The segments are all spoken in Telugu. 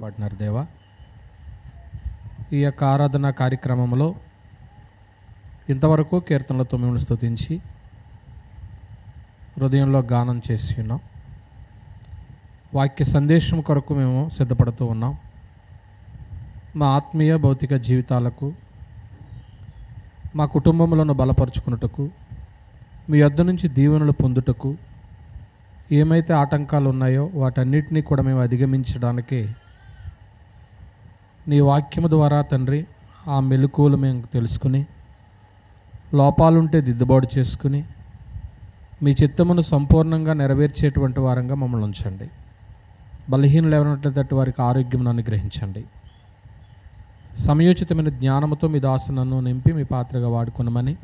పాడినారు దేవా. ఈ యొక్క ఆరాధన కార్యక్రమంలో ఇంతవరకు కీర్తనలతో మేము స్తుతించి హృదయంలో గానం చేసి ఉన్నాం. వాక్య సందేశం కొరకు మేము సిద్ధపడుతూ ఉన్నాం. మా ఆత్మీయ భౌతిక జీవితాలకు, మా కుటుంబములను బలపరుచుకున్నటకు, మీ యొద్ద నుంచి దీవెనలు పొందుటకు ఏమైతే ఆటంకాలు ఉన్నాయో వాటన్నిటినీ కూడా మేము అధిగమించడానికి నీ వాక్యము ద్వారా తండ్రి ఆ మెలకువలు మేము తెలుసుకుని, లోపాలుంటే దిద్దుబాటు చేసుకుని, మీ చిత్తమును సంపూర్ణంగా నెరవేర్చేటువంటి వారంగా మమ్మల్ని ఉంచండి. బలహీనలు ఎవరినట్లయితే వారికి ఆరోగ్యం అనుగ్రహించండి. సమయోచితమైన జ్ఞానముతో మీ దాసునన్ను నింపి మీ పాత్రగా వాడుకున్నామని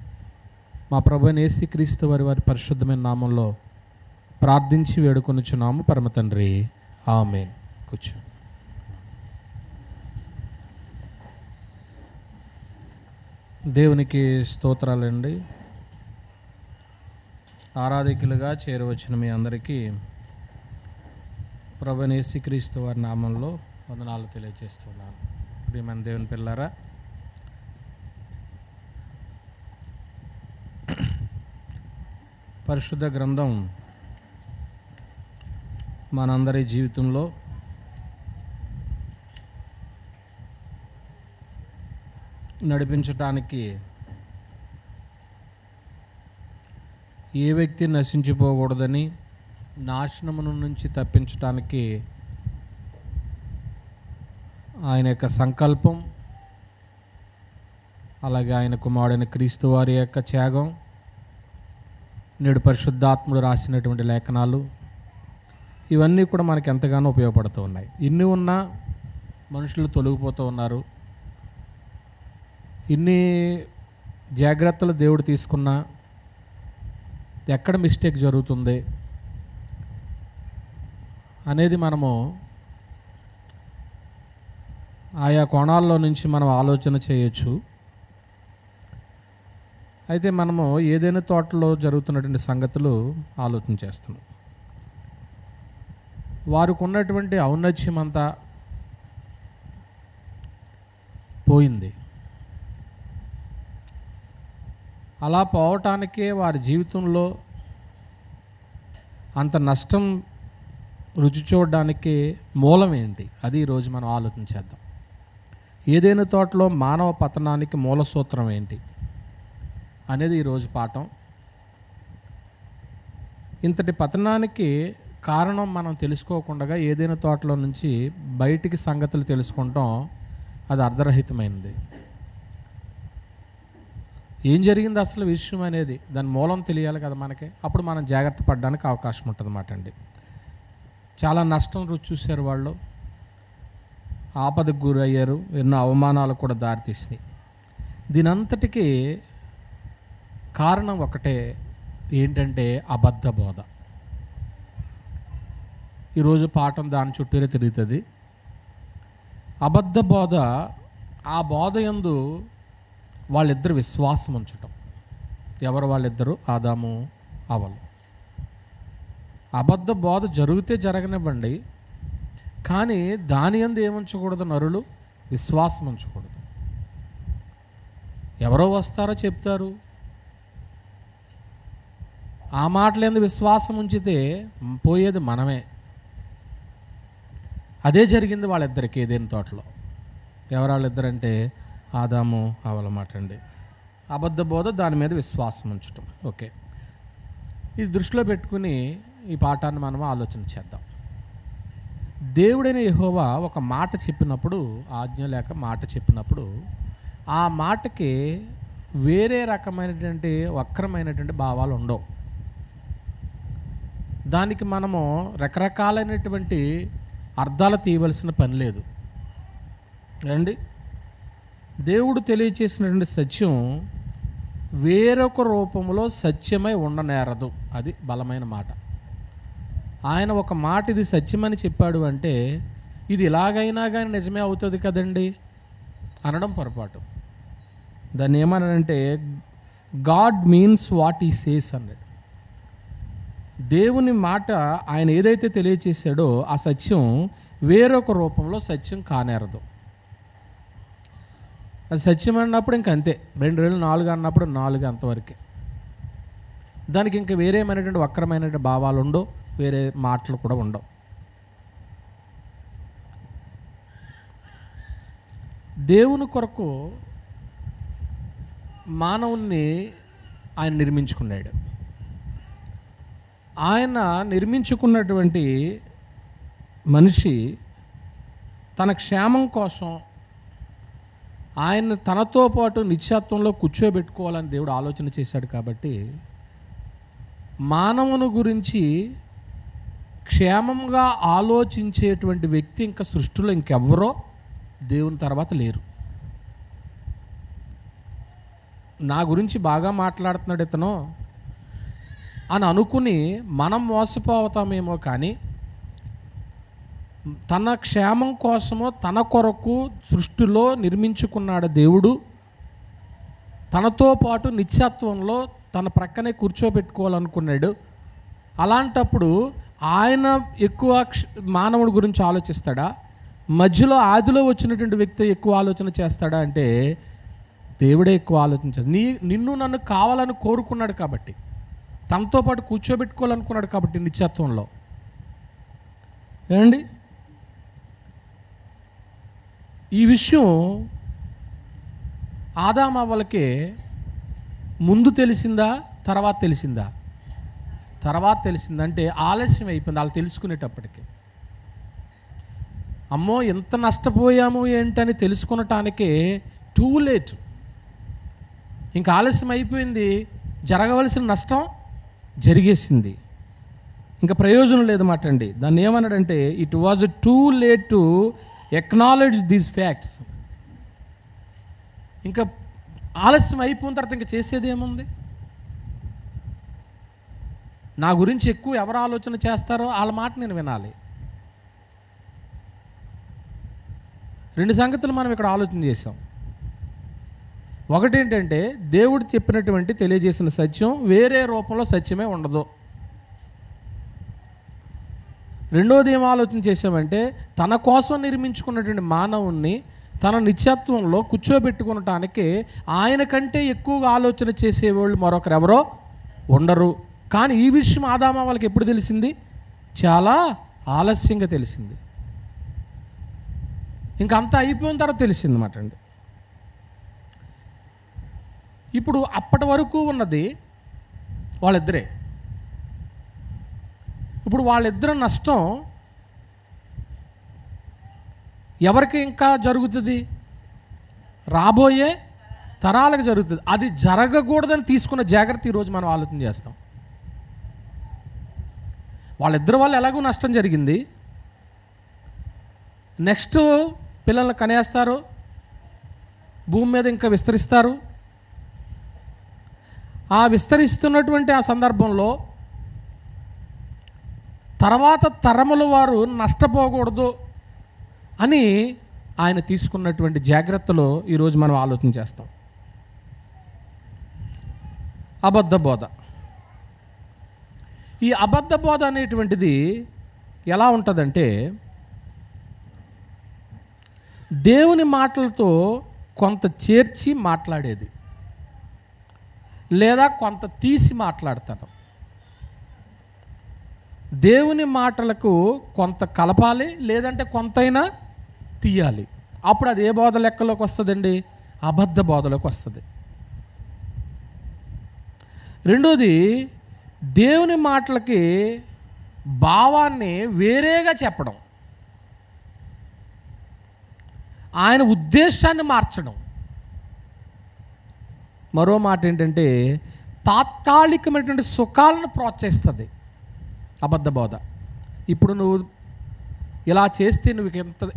మా ప్రభువైన యేసుక్రీస్తు వారి పరిశుద్ధమైన నామంలో ప్రార్థించి వేడుకొనుచున్నాము పరమ తండ్రి, ఆమేన్. కూర్చో. దేవునికి స్తోత్రాలండి. ఆరాధికులుగా చేరవచ్చిన మీ అందరికీ ప్రభువైన యేసుక్రీస్తు వారి నామంలో వందనాలు తెలియజేస్తున్నాను. ప్రియమైన దేవుని పిల్లారా, పరిశుద్ధ గ్రంథం మనందరి జీవితంలో నడిపించటానికి, ఏ వ్యక్తి నశించిపోకూడదని, నాశనమును నుంచి తప్పించటానికి ఆయన యొక్క సంకల్పం, అలాగే ఆయన కుమారుడైన క్రీస్తు వారి యొక్క త్యాగం, నేడు పరిశుద్ధాత్ముడు రాసినటువంటి లేఖనాలు, ఇవన్నీ కూడా మనకు ఎంతగానో ఉపయోగపడుతూ ఉన్నాయి. ఇన్ని ఉన్నా మనుషులు తొలగిపోతూ ఉన్నారు. ఇన్ని జాగ్రత్తలు దేవుడు తీసుకున్నా ఎక్కడ మిస్టేక్ జరుగుతుంది అనేది మనము ఆయా కోణాల్లో నుంచి మనం ఆలోచన చేయొచ్చు. అయితే మనము ఏదైనా తోటలో జరుగుతున్నటువంటి సంగతులు ఆలోచన చేస్తున్నాం. వారికి ఉన్నటువంటి ఔన్నత్యం అంతా పోయింది. అలా పోవటానికే వారి జీవితంలో అంత నష్టం రుచి చూడడానికి మూలం ఏంటి, అది ఈరోజు మనం ఆలోచన చేద్దాం. ఏదైనా తోటలో మానవ పతనానికి మూల సూత్రం ఏంటి అనేది ఈరోజు పాఠం. ఇంతటి పతనానికి కారణం మనం తెలుసుకోకుండా ఏదైనా తోటలో నుంచి బయటికి సంగతులు తెలుసుకుంటాం, అది అర్ధరహితమైనది. ఏం జరిగింది అసలు విషయం అనేది, దాని మూలం తెలియాలి కదా మనకి. అప్పుడు మనం జాగ్రత్త పడడానికి అవకాశం ఉంటుంది అన్నమాట అండి. చాలా నష్టం రుచి చూశారు వాళ్ళు, ఆపదకు గురయ్యారు, ఎన్నో అవమానాలు కూడా దారితీసినాయి. దీనంతటికీ కారణం ఒకటే, ఏంటంటే అబద్ధ బోధ. ఈరోజు పాఠం దాని చుట్టూరే తిరుగుతుంది. అబద్ధ బోధ, ఆ బోధ యందు వాళ్ళిద్దరు విశ్వాసం ఉంచటం. ఎవరు వాళ్ళిద్దరు? ఆదాము హవ్వలు. అబద్ధ బోధ జరిగితే జరగనివ్వండి, కానీ దాని యందు ఏముంచకూడదు? నరులు విశ్వాసం ఉంచకూడదు. ఎవరో వస్తారో చెప్తారు, ఆ మాటలందు విశ్వాసం ఉంచితే పోయేది మనమే. అదే జరిగింది వాళ్ళిద్దరికి ఏదైనా తోటలో. ఎవరు వాళ్ళిద్దరంటే ఆదాము హవ్వల మాట అండి. అబద్ధ బోధ, దాని మీద విశ్వాసం ఉంచటం. ఓకే, ఇది దృష్టిలో పెట్టుకుని ఈ పాఠాన్ని మనం ఆలోచన చేద్దాం. దేవుడైన యెహోవా ఒక మాట చెప్పినప్పుడు, ఆజ్ఞ లేక మాట చెప్పినప్పుడు, ఆ మాటకి వేరే రకమైనటువంటి వక్రమైనటువంటి భావాలు ఉండవు. దానికి మనము రకరకాలైనటువంటి అర్థాలు తీయవలసిన పని లేదు అండి. దేవుడు తెలియచేసినటువంటి సత్యం వేరొక రూపంలో సత్యమై ఉండనేరదు. అది బలమైన మాట. ఆయన ఒక మాట ఇది సత్యమని చెప్పాడు అంటే ఇది ఇలాగైనా కానీ నిజమే అవుతుంది కదండి అనడం పొరపాటు. దాన్ని ఏమన్నాడంటే God means what he says అన్నాడు. దేవుని మాట ఆయన ఏదైతే తెలియచేశాడో ఆ సత్యం వేరొక రూపంలో సత్యం కానేరదు. అది సత్యం అన్నప్పుడు ఇంక అంతే, 2 రెళ్ళు 4 అన్నప్పుడు 4 అంతవరకే. దానికి ఇంక వేరేమైనటువంటి వక్రమైనటువంటి భావాలు ఉండవు, వేరే మాటలు కూడా ఉండవు. దేవుని కొరకు మానవుణ్ణి ఆయన నిర్మించుకున్నాడు. ఆయన నిర్మించుకున్నటువంటి మనిషి తన క్షేమం కోసం ఆయన తనతో పాటు నిత్యత్వంలో కూర్చోబెట్టుకోవాలని దేవుడు ఆలోచన చేశాడు. కాబట్టి మానవుని గురించి క్షేమంగా ఆలోచించేటువంటి వ్యక్తి ఇంకా సృష్టిలో ఇంకెవ్వరో దేవుని తర్వాత లేరు. నా గురించి బాగా మాట్లాడుతున్నాడు ఇతను అని అనుకుని మనం మోసపోతామేమో, కానీ తన క్షేమం కోసమో తన కొరకు సృష్టిలో నిర్మించుకున్నాడు దేవుడు. తనతో పాటు నిత్యత్వంలో తన ప్రక్కనే కూర్చోబెట్టుకోవాలనుకున్నాడు. అలాంటప్పుడు ఆయన ఎక్కువ మానవుడి గురించి ఆలోచిస్తాడా, మధ్యలో ఆదిలో వచ్చినటువంటి వ్యక్తి ఎక్కువ ఆలోచన చేస్తాడా అంటే దేవుడే ఎక్కువ ఆలోచించాడు. నిన్ను నన్ను కావాలని కోరుకున్నాడు కాబట్టి, తనతో పాటు కూర్చోబెట్టుకోవాలనుకున్నాడు కాబట్టి నిత్యత్వంలో. ఏమండి, ఈ విషయం ఆదామవ్వలకే ముందు తెలిసిందా తర్వాత తెలిసిందా? తర్వాత తెలిసిందంటే ఆలస్యం అయిపోయింది వాళ్ళు తెలుసుకునేటప్పటికి. అమ్మో ఎంత నష్టపోయాము ఏంటని తెలుసుకునటానికే టూ లేట్, ఇంకా ఆలస్యం అయిపోయింది, జరగవలసిన నష్టం జరిగేసింది, ఇంకా ప్రయోజనం లేదన్నమాట అండి. దాన్ని ఏమన్నాడంటే it was too late to acknowledge these facts. ఇంకా ఆలస్యం అయిపోయిన తర్వాత ఇంకా చేసేది ఏముంది? నా గురించి ఎక్కువ ఎవరు ఆలోచన చేస్తారో వాళ్ళ మాట నేను వినాలి. 2 సంగతులు మనం ఇక్కడ ఆలోచన చేసాం. ఒకటి ఏంటంటే దేవుడు చెప్పినటువంటి తెలియజేసిన సత్యం వేరే రూపంలో సత్యమే ఉండదు. రెండోది ఏం ఆలోచన చేసామంటే తన కోసం నిర్మించుకున్నటువంటి మానవుణ్ణి తన నిత్యత్వంలో కూర్చోబెట్టుకునటానికి ఆయన కంటే ఎక్కువగా ఆలోచన చేసేవాళ్ళు మరొకరు ఎవరో ఉండరు. కానీ ఈ విషయం ఆదామ వాళ్ళకి ఎప్పుడు తెలిసింది? చాలా ఆలస్యంగా తెలిసింది. ఇంకా అంతా అయిపోయిన తర్వాత తెలిసింది అన్నమాట అండి. ఇప్పుడు అప్పటి వరకు ఉన్నది వాళ్ళిద్దరే. ఇప్పుడు వాళ్ళిద్దరు నష్టం ఎవరికి ఇంకా జరుగుతుంది? రాబోయే తరాలకు జరుగుతుంది. అది జరగకూడదని తీసుకున్న జాగ్రత్త ఈరోజు మనం ఆలోచన చేస్తాం. వాళ్ళిద్దరు వల్ల ఎలాగో నష్టం జరిగింది. నెక్స్ట్ పిల్లల్ని కనేస్తారు, భూమి మీద ఇంకా విస్తరిస్తారు. ఆ విస్తరిస్తున్నటువంటి ఆ సందర్భంలో తర్వాత తరముల వారు నష్టపోకూడదు అని ఆయన తీసుకున్నటువంటి జాగ్రత్తలో ఈరోజు మనం ఆలోచన చేస్తాం. అబద్ధ బోధ. ఈ అబద్ధ బోధ అనేటువంటిది ఎలా ఉంటుందంటే దేవుని మాటలతో కొంత చేర్చి మాట్లాడేది, లేదా కొంత తీసి మాట్లాడతాడు. దేవుని మాటలకు కొంత కలపాలి, లేదంటే కొంతైనా తీయాలి. అప్పుడు అది ఏ బోధ లెక్కలోకి వస్తుందండి? అబద్ధ బోధలోకి వస్తుంది. రెండోది, దేవుని మాటలకి భావాన్ని వేరేగా చెప్పడం, ఆయన ఉద్దేశాన్ని మార్చడం. మరో మాట ఏంటంటే తాత్కాలికమైనటువంటి సుఖాలను ప్రోత్సహిస్తుంది అబద్ధ బోధ. ఇప్పుడు నువ్వు ఇలా చేస్తే నువ్వు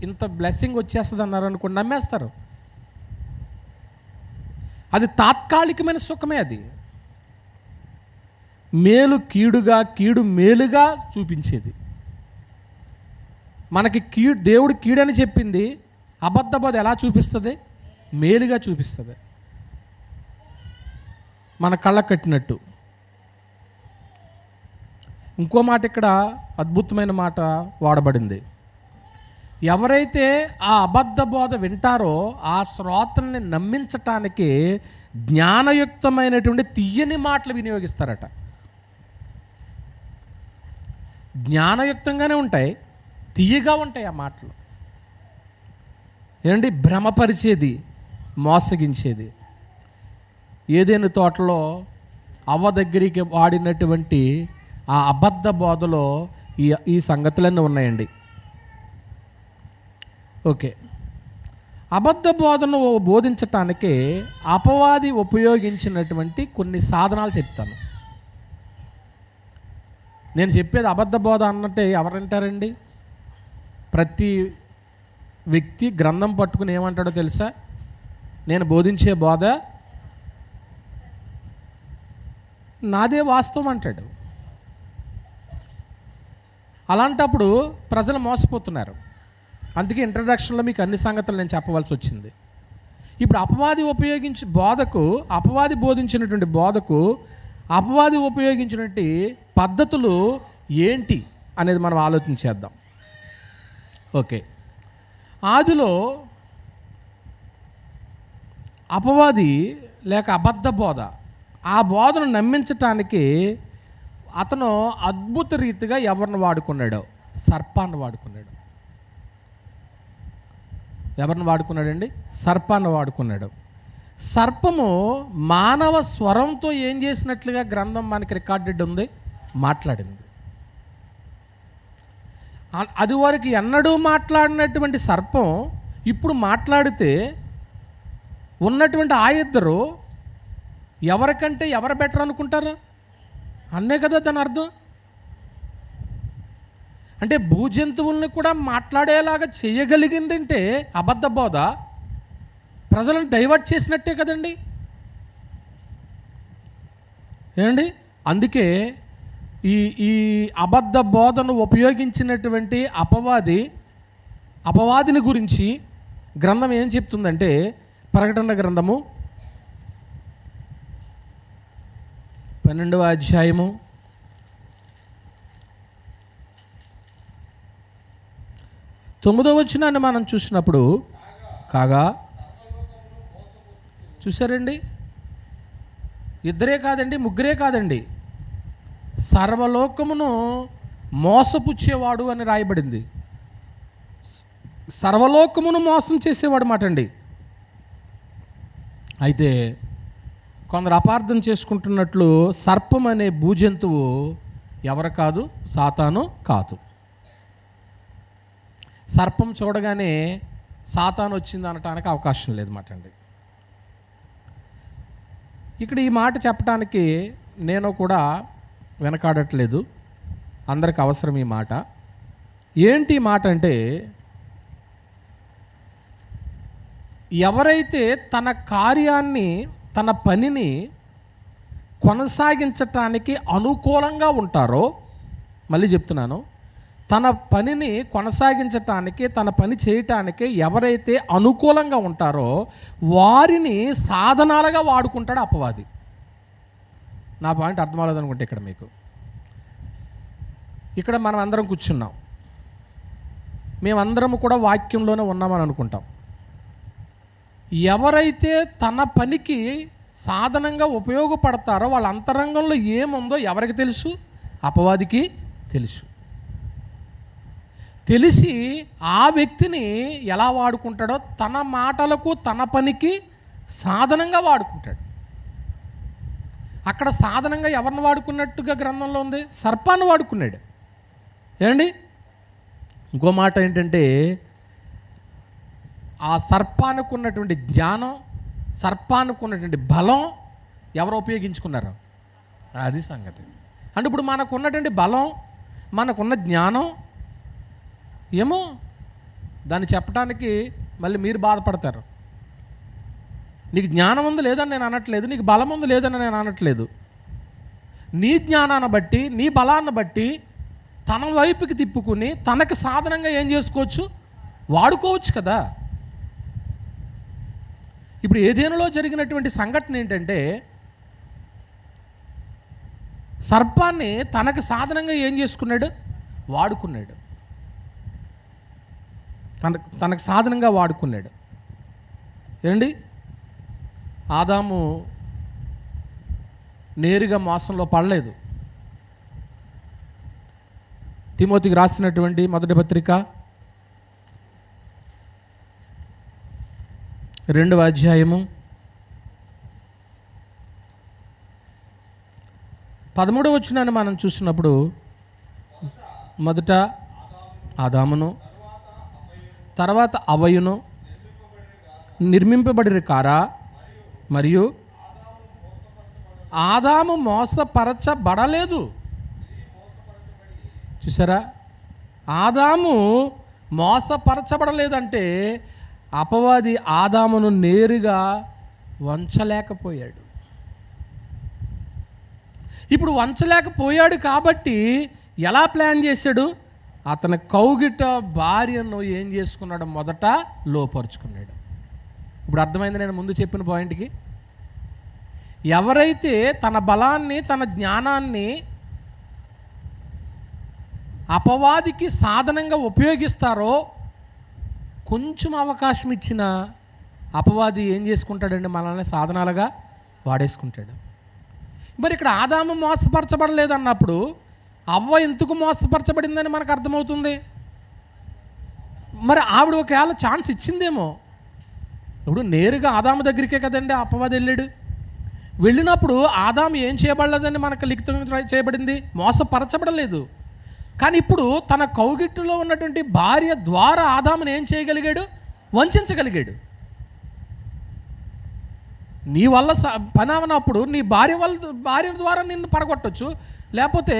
ఇంత బ్లెస్సింగ్ వచ్చేస్తుంది అన్నారు అనుకోండి, నమ్మేస్తారు. అది తాత్కాలికమైన సుఖమే. అది మేలు కీడుగా, కీడు మేలుగా చూపించేది. మనకి దేవుడు కీడని చెప్పింది, అబద్ధ బోధ ఎలా చూపిస్తుంది? మేలుగా చూపిస్తుంది, మన కళ్ళకు కట్టినట్టు. ఇంకో మాట ఇక్కడ అద్భుతమైన మాట వాడబడింది. ఎవరైతే ఆ అబద్ధ బోధ వింటారో ఆ శ్రోతల్ని నమ్మించటానికి జ్ఞానయుక్తమైనటువంటి తియ్యని మాటలు వినియోగిస్తారట. జ్ఞానయుక్తంగానే ఉంటాయి, తియ్యగా ఉంటాయి ఆ మాటలు. ఏమండి, భ్రమపరిచేది, మోసగించేది. ఏదైనా తోటలో అవ్వ దగ్గరికి వాడినటువంటి ఆ అబద్ధ బోధలో ఈ సంగతులన్నీ ఉన్నాయండి. ఓకే, అబద్ధ బోధను బోధించటానికి అపవాది ఉపయోగించినటువంటి కొన్ని సాధనాలు చెప్తాను. నేను చెప్పేది అబద్ధ బోధ అన్నట్టే ఎవరంటారండి? ప్రతి వ్యక్తి గ్రంథం పట్టుకుని ఏమంటాడో తెలుసా? నేను బోధించే బోధ నాదే వాస్తవం అంటాడు. అలాంటప్పుడు ప్రజలు మోసపోతున్నారు. అందుకే ఇంట్రడక్షన్లో మీకు అన్ని సంగతులు నేను చెప్పవలసి వచ్చింది. ఇప్పుడు అపవాది బోధించినటువంటి బోధకు అపవాది ఉపయోగించినటువంటి పద్ధతులు ఏంటి అనేది మనం ఆలోచించేద్దాం. ఓకే, ఆదిలో అపవాది లేక అబద్ధ బోధ, ఆ బోధను నమ్మించటానికి అతను అద్భుత రీతిగా ఎవరిని వాడుకున్నాడో? సర్పాన్ని వాడుకున్నాడు. ఎవరిని వాడుకున్నాడండి? సర్పాన్ని వాడుకున్నాడు. సర్పము మానవ స్వరంతో ఏం చేసినట్లుగా గ్రంథం మనకి రికార్డెడ్ ఉంది, మాట్లాడింది. అది వరకు ఎన్నడూ మాట్లాడినటువంటి సర్పం ఇప్పుడు మాట్లాడితే ఉన్నటువంటి ఆ ఇద్దరు ఎవరికంటే ఎవరు బెటర్ అనుకుంటారు? అన్నే కదా దాని అర్థం. అంటే భూజంతువుల్ని కూడా మాట్లాడేలాగా చేయగలిగిందంటే అబద్ధ బోధ ప్రజలను డైవర్ట్ చేసినట్టే కదండి. ఏమండి, అందుకే ఈ అబద్ధ బోధను ఉపయోగించినటువంటి అపవాదిని గురించి గ్రంథం ఏం చెప్తుందంటే, ప్రకటన గ్రంథము 12వ అధ్యాయము 9వ వచనాన్ని మనం చూసినప్పుడు, కాగా చూసారండి, ఇద్దరే కాదండి, ముగ్గురే కాదండి, సర్వలోకమును మోసపుచ్చేవాడు అని రాయబడింది. సర్వలోకమును మోసం చేసేవాడు మాట అండి. అయితే కొందరు అపార్థం చేసుకుంటున్నట్లు సర్పం అనే భూజంతువు ఎవరు కాదు? సాతాను కాదు. సర్పం చూడగానే సాతాను వచ్చింది అనటానికి అవకాశం లేదు మాట అండి. ఇక్కడ ఈ మాట చెప్పడానికి నేను కూడా వెనకాడట్లేదు, అందరికి అవసరం ఈ మాట. ఏంటి మాట అంటే, ఎవరైతే తన కార్యాన్ని, తన పనిని కొనసాగించటానికి అనుకూలంగా ఉంటారో, మళ్ళీ చెప్తున్నాను, తన పనిని కొనసాగించటానికి, తన పని చేయటానికి ఎవరైతే అనుకూలంగా ఉంటారో వారిని సాధనాలుగా వాడుకుంటాడు అపవాది. నా పాయింట్ అర్థం అవ్వలేదు అనుకుంటే ఇక్కడ మనం అందరం కూర్చున్నాం, మేమందరము కూడా వాక్యంలోనే ఉన్నామని అనుకుంటాం. ఎవరైతే తన పనికి సాధనంగా ఉపయోగపడతారో వాళ్ళ అంతరంగంలో ఏముందో ఎవరికి తెలుసు? అపవాదికి తెలుసు. తెలిసి ఆ వ్యక్తిని ఎలా వాడుకుంటాడో తన మాటలకు, తన పనికి సాధనంగా వాడుకుంటాడు. అక్కడ సాధనంగా ఎవరిని వాడుకున్నట్టుగా గ్రంథంలో ఉంది? సర్పాన్ని వాడుకున్నాడు. ఏమండి, ఇంకో మాట ఏంటంటే, ఆ సర్పానికి ఉన్నటువంటి జ్ఞానం, సర్పానికి ఉన్నటువంటి బలం ఎవరు ఉపయోగించుకున్నారు? అది సంగతి. అంటే ఇప్పుడు మనకు ఉన్నటువంటి బలం, మనకున్న జ్ఞానం ఏమో దాన్ని చెప్పడానికి మళ్ళీ మీరు బాధపడతారు. నీకు జ్ఞానం ఉంది లేదని నేను అనట్లేదు, నీకు బలం ఉంది లేదని నేను అనట్లేదు. నీ జ్ఞానాన్ని బట్టి, నీ బలాన్ని బట్టి తన వైపుకి తిప్పుకుని తనకు సాధనంగా ఏం చేసుకోవచ్చు? వాడుకోవచ్చు కదా. ఇప్పుడు ఏదేనులో జరిగినటువంటి సంఘటన ఏంటంటే, సర్పాన్ని తనకు సాధనంగా ఏం చేసుకున్నాడు? వాడుకున్నాడు. తనకు సాధనంగా వాడుకున్నాడు. ఏమండి, ఆదాము నేరుగా మోసంలో పడలేదు. తిమోతికి రాసినటువంటి మొదటి పత్రిక 2వ అధ్యాయము 13వ వచనాన్ని మనం చూసినప్పుడు, మొదట ఆదామును తర్వాత అవ్వయును నిర్మింపబడిన కారా, మరియు ఆదాము మోసపరచబడలేదు. చూసారా, ఆదాము మోసపరచబడలేదంటే అపవాది ఆదామును నేరుగా వంచలేకపోయాడు. ఇప్పుడు వంచలేకపోయాడు కాబట్టి ఎలా ప్లాన్ చేశాడు? అతని కౌగిట భార్యను ఏం చేసుకున్నాడు? మొదట లోపరుచుకున్నాడు. ఇప్పుడు అర్థమైంది నేను ముందు చెప్పిన పాయింట్కి. ఎవరైతే తన బలాన్ని, తన జ్ఞానాన్ని అపవాదికి సాధనంగా ఉపయోగిస్తారో, కొంచెం అవకాశం ఇచ్చిన అపవాది ఏం చేసుకుంటాడండి? మనల్ని సాధనాలుగా వాడేసుకుంటాడు. మరి ఇక్కడ ఆదాము మోసపరచబడలేదు అన్నప్పుడు అవ్వ ఎందుకు మోసపరచబడిందని మనకు అర్థమవుతుంది. మరి ఆవిడ ఒకవేళ ఛాన్స్ ఇచ్చిందేమో. ఇప్పుడు నేరుగా ఆదాము దగ్గరికే కదండి అపవాది వెళ్ళాడు. వెళ్ళినప్పుడు ఆదాము ఏం చేయబడలేదని మనకు లిఖితం చేయబడింది, మోసపరచబడలేదు. కానీ ఇప్పుడు తన కౌగిట్టులో ఉన్నటువంటి భార్య ద్వారా ఆదామును ఏం చేయగలిగాడు? వంచగలిగాడు. నీ వల్ల పని అవనప్పుడు నీ భార్య ద్వారా నిన్ను పడగొట్టచ్చు, లేకపోతే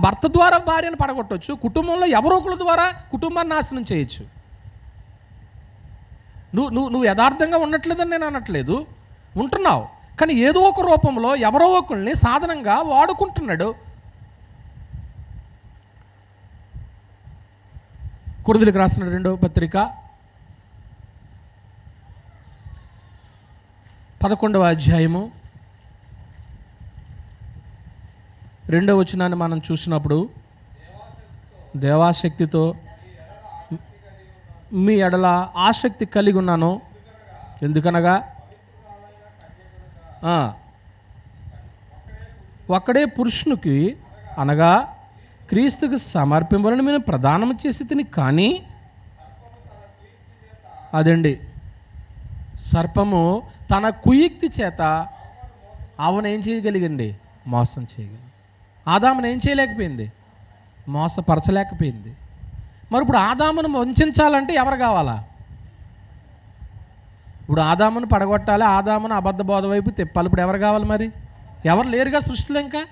భర్త ద్వారా భార్యను పడగొట్టచ్చు, కుటుంబంలో ఎవరో ఒకరి ద్వారా కుటుంబాన్ని నాశనం చేయొచ్చు. నువ్వు యథార్థంగా ఉండట్లేదని నేను అనట్లేదు, ఉంటున్నావు. కానీ ఏదో ఒక రూపంలో ఎవరో ఒకరిని సాధనంగా వాడుకుంటున్నాడు. కొరింథీయులకు రాసిన 2వ పత్రిక 11వ అధ్యాయము 2వ వచనాన్ని మనం చూసినప్పుడు, దేవాశక్తితో మీ ఎడల ఆసక్తి కలిగి ఉన్నాను, ఎందుకనగా ఒక్కడే పురుషునికి అనగా క్రీస్తుకు సమర్పించాలని నేను ప్రదానం చేసి తిని. కానీ అదండి, సర్పము తన కుయుక్తి చేత ఆమెను ఏం చేయగలిగింది? మోసం చేయగలిగింది. ఆదామును ఏం చేయలేకపోయింది? మోసపరచలేకపోయింది. మరి ఇప్పుడు ఆదామును వంచాలంటే ఎవరు కావాలా? ఇప్పుడు ఆదామును పడగొట్టాలి, ఆదామును అబద్ధ బోధ వైపు తిప్పాలి. ఇప్పుడు ఎవరు కావాలి? మరి ఎవరు లేరుగా సృష్టిలో ఇంకా.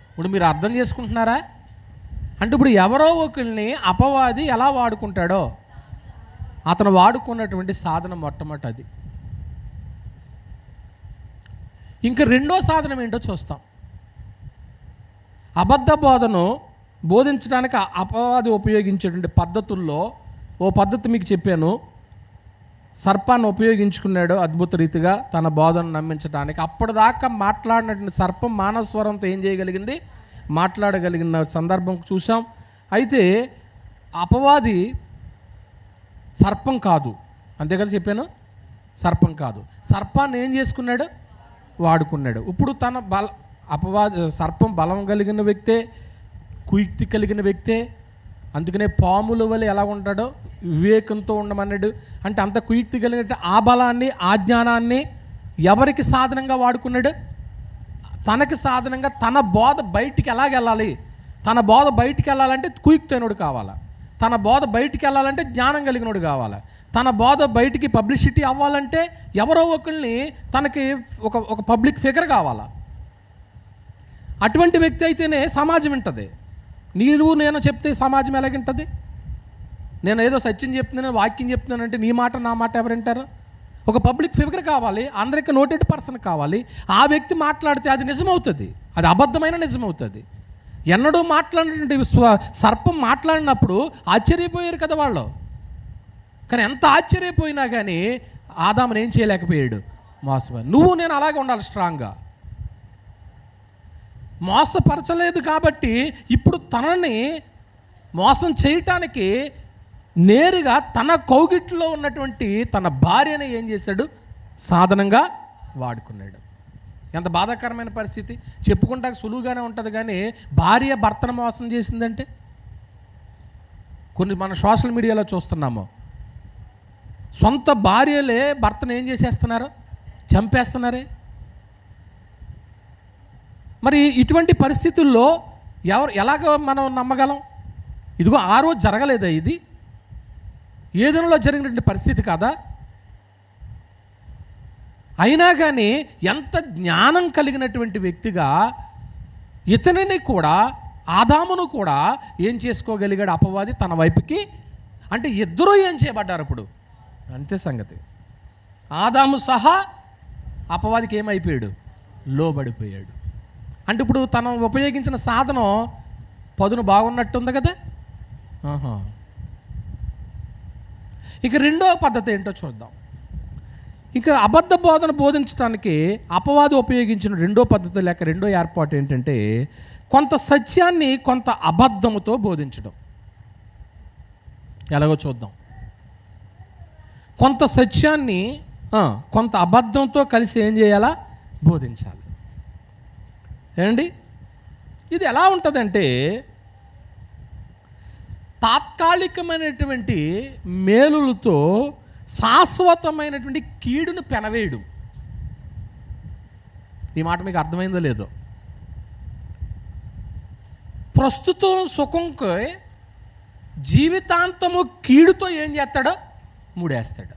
ఇప్పుడు మీరు అర్థం చేసుకుంటున్నారా? అంటే ఇప్పుడు ఎవరో ఒకరిని అపవాది ఎలా వాడుకుంటాడో అతను వాడుకున్నటువంటి సాధనం మొట్టమొదటి అది. ఇంకా రెండో సాధనం ఏంటో చూస్తాం. అబద్ధ బోధను బోధించడానికి అపవాది ఉపయోగించేటువంటి పద్ధతుల్లో ఓ పద్ధతి మీకు చెప్పాను. సర్పాన్ని ఉపయోగించుకున్నాడు అద్భుత రీతిగా తన బోధను నమ్మించడానికి. అప్పటిదాకా మాట్లాడినటువంటి సర్పం మానస్వరంతో ఏం చేయగలిగింది? మాట్లాడగలిగిన సందర్భం చూసాం. అయితే అపవాది సర్పం కాదు, అంతే కదా చెప్పాను, సర్పం కాదు. సర్పాన్ని ఏం చేసుకున్నాడు? వాడుకున్నాడు. ఇప్పుడు తన అపవాది సర్పం బలం కలిగిన వ్యక్తే, కుయుక్తి కలిగిన వ్యక్తే. అందుకనే పాముల వల్ల ఎలా ఉంటాడో వివేకంతో ఉండమన్నాడు. అంటే అంత కుయుక్తి కలిగిన ఆ బలాన్ని, ఆ జ్ఞానాన్ని ఎవరికి సాధనంగా వాడుకున్నాడు? తనకి సాధనంగా. తన బోధ బయటికి ఎలాగెళ్ళాలి? తన బోధ బయటికి వెళ్ళాలంటే కుయుక్తైనడు కావాలా, తన బోధ బయటికి వెళ్ళాలంటే జ్ఞానం కలిగినోడు కావాలా, తన బోధ బయటికి పబ్లిసిటీ అవ్వాలంటే ఎవరో ఒకరిని తనకి ఒక పబ్లిక్ ఫిగర్ కావాలా. అటువంటి వ్యక్తి అయితేనే సమాజం వింటది. నీవు నేను చెప్తే సమాజం ఎలాగింటుంది? నేను ఏదో సత్యం చెప్తున్నాను, వాక్యం చెప్తున్నానంటే నీ మాట నా మాట ఎవరు వింటారు? ఒక పబ్లిక్ ఫిగర్ కావాలి, అందరికీ నోటెడ్ పర్సన్ కావాలి. ఆ వ్యక్తి మాట్లాడితే అది నిజమవుతుంది, అది అబద్ధమైన నిజమవుతుంది. ఎన్నడూ మాట్లాడినటువంటి సర్పం మాట్లాడినప్పుడు ఆశ్చర్యపోయారు కదా వాళ్ళు. కానీ ఎంత ఆశ్చర్యపోయినా కానీ ఆదామును ఏం చేయలేకపోయాడు? మోసపోయాడు. నువ్వు నేను అలాగే ఉండాలి, స్ట్రాంగ్గా. మోసపరచలేదు కాబట్టి ఇప్పుడు తనని మోసం చేయటానికి నేరుగా తన కౌగిట్లో ఉన్నటువంటి తన భార్యని ఏం చేశాడు? సాధనంగా వాడుకున్నాడు. ఎంత బాధాకరమైన పరిస్థితి. చెప్పుకుంటాక సులువుగానే ఉంటుంది, కానీ భార్య భర్తను మోసం చేసిందంటే కొన్ని మన సోషల్ మీడియాలో చూస్తున్నాము. సొంత భార్యలే భర్తను ఏం చేసేస్తున్నారు? చంపేస్తున్నారే. మరి ఇటువంటి పరిస్థితుల్లో ఎలాగ మనం నమ్మగలం? ఇదిగో ఆ రోజు జరగలేదా? ఇది ఏదైనా జరిగినటువంటి పరిస్థితి కాదా? అయినా కానీ ఎంత జ్ఞానం కలిగినటువంటి వ్యక్తిగా ఇతనిని కూడా, ఆదామును కూడా ఏం చేసుకోగలిగాడు అపవాది తన వైపుకి? అంటే ఇద్దరూ ఏం చేయబడ్డారు ఇప్పుడు? అంతే సంగతి. ఆదాము సహా అపవాదికి ఏమైపోయాడు? లోబడిపోయాడు. అంటే ఇప్పుడు తను ఉపయోగించిన సాధనం పదును బాగున్నట్టుంది కదా. ఇక రెండో పద్ధతి ఏంటో చూద్దాం. ఇక అబద్ధ బోధన బోధించడానికి అపవాది ఉపయోగించిన రెండో పద్ధతి లేక రెండో ఏర్పాటు ఏంటంటే, కొంత సత్యాన్ని కొంత అబద్ధముతో బోధించడం. ఎలాగో చూద్దాం. కొంత సత్యాన్ని కొంత అబద్ధంతో కలిసి ఏం చేయాలా? బోధించాలి. ఏమండి, ఇది ఎలా ఉంటుందంటే, తాత్కాలికమైనటువంటి మేలులతో శాశ్వతమైనటువంటి కీడును పెనవేయడు. ఈ మాట మీకు అర్థమైందో లేదో? ప్రస్తుతం సుఖంకి జీవితాంతము కీడుతో ఏం చేస్తాడో? మూడేస్తాడు.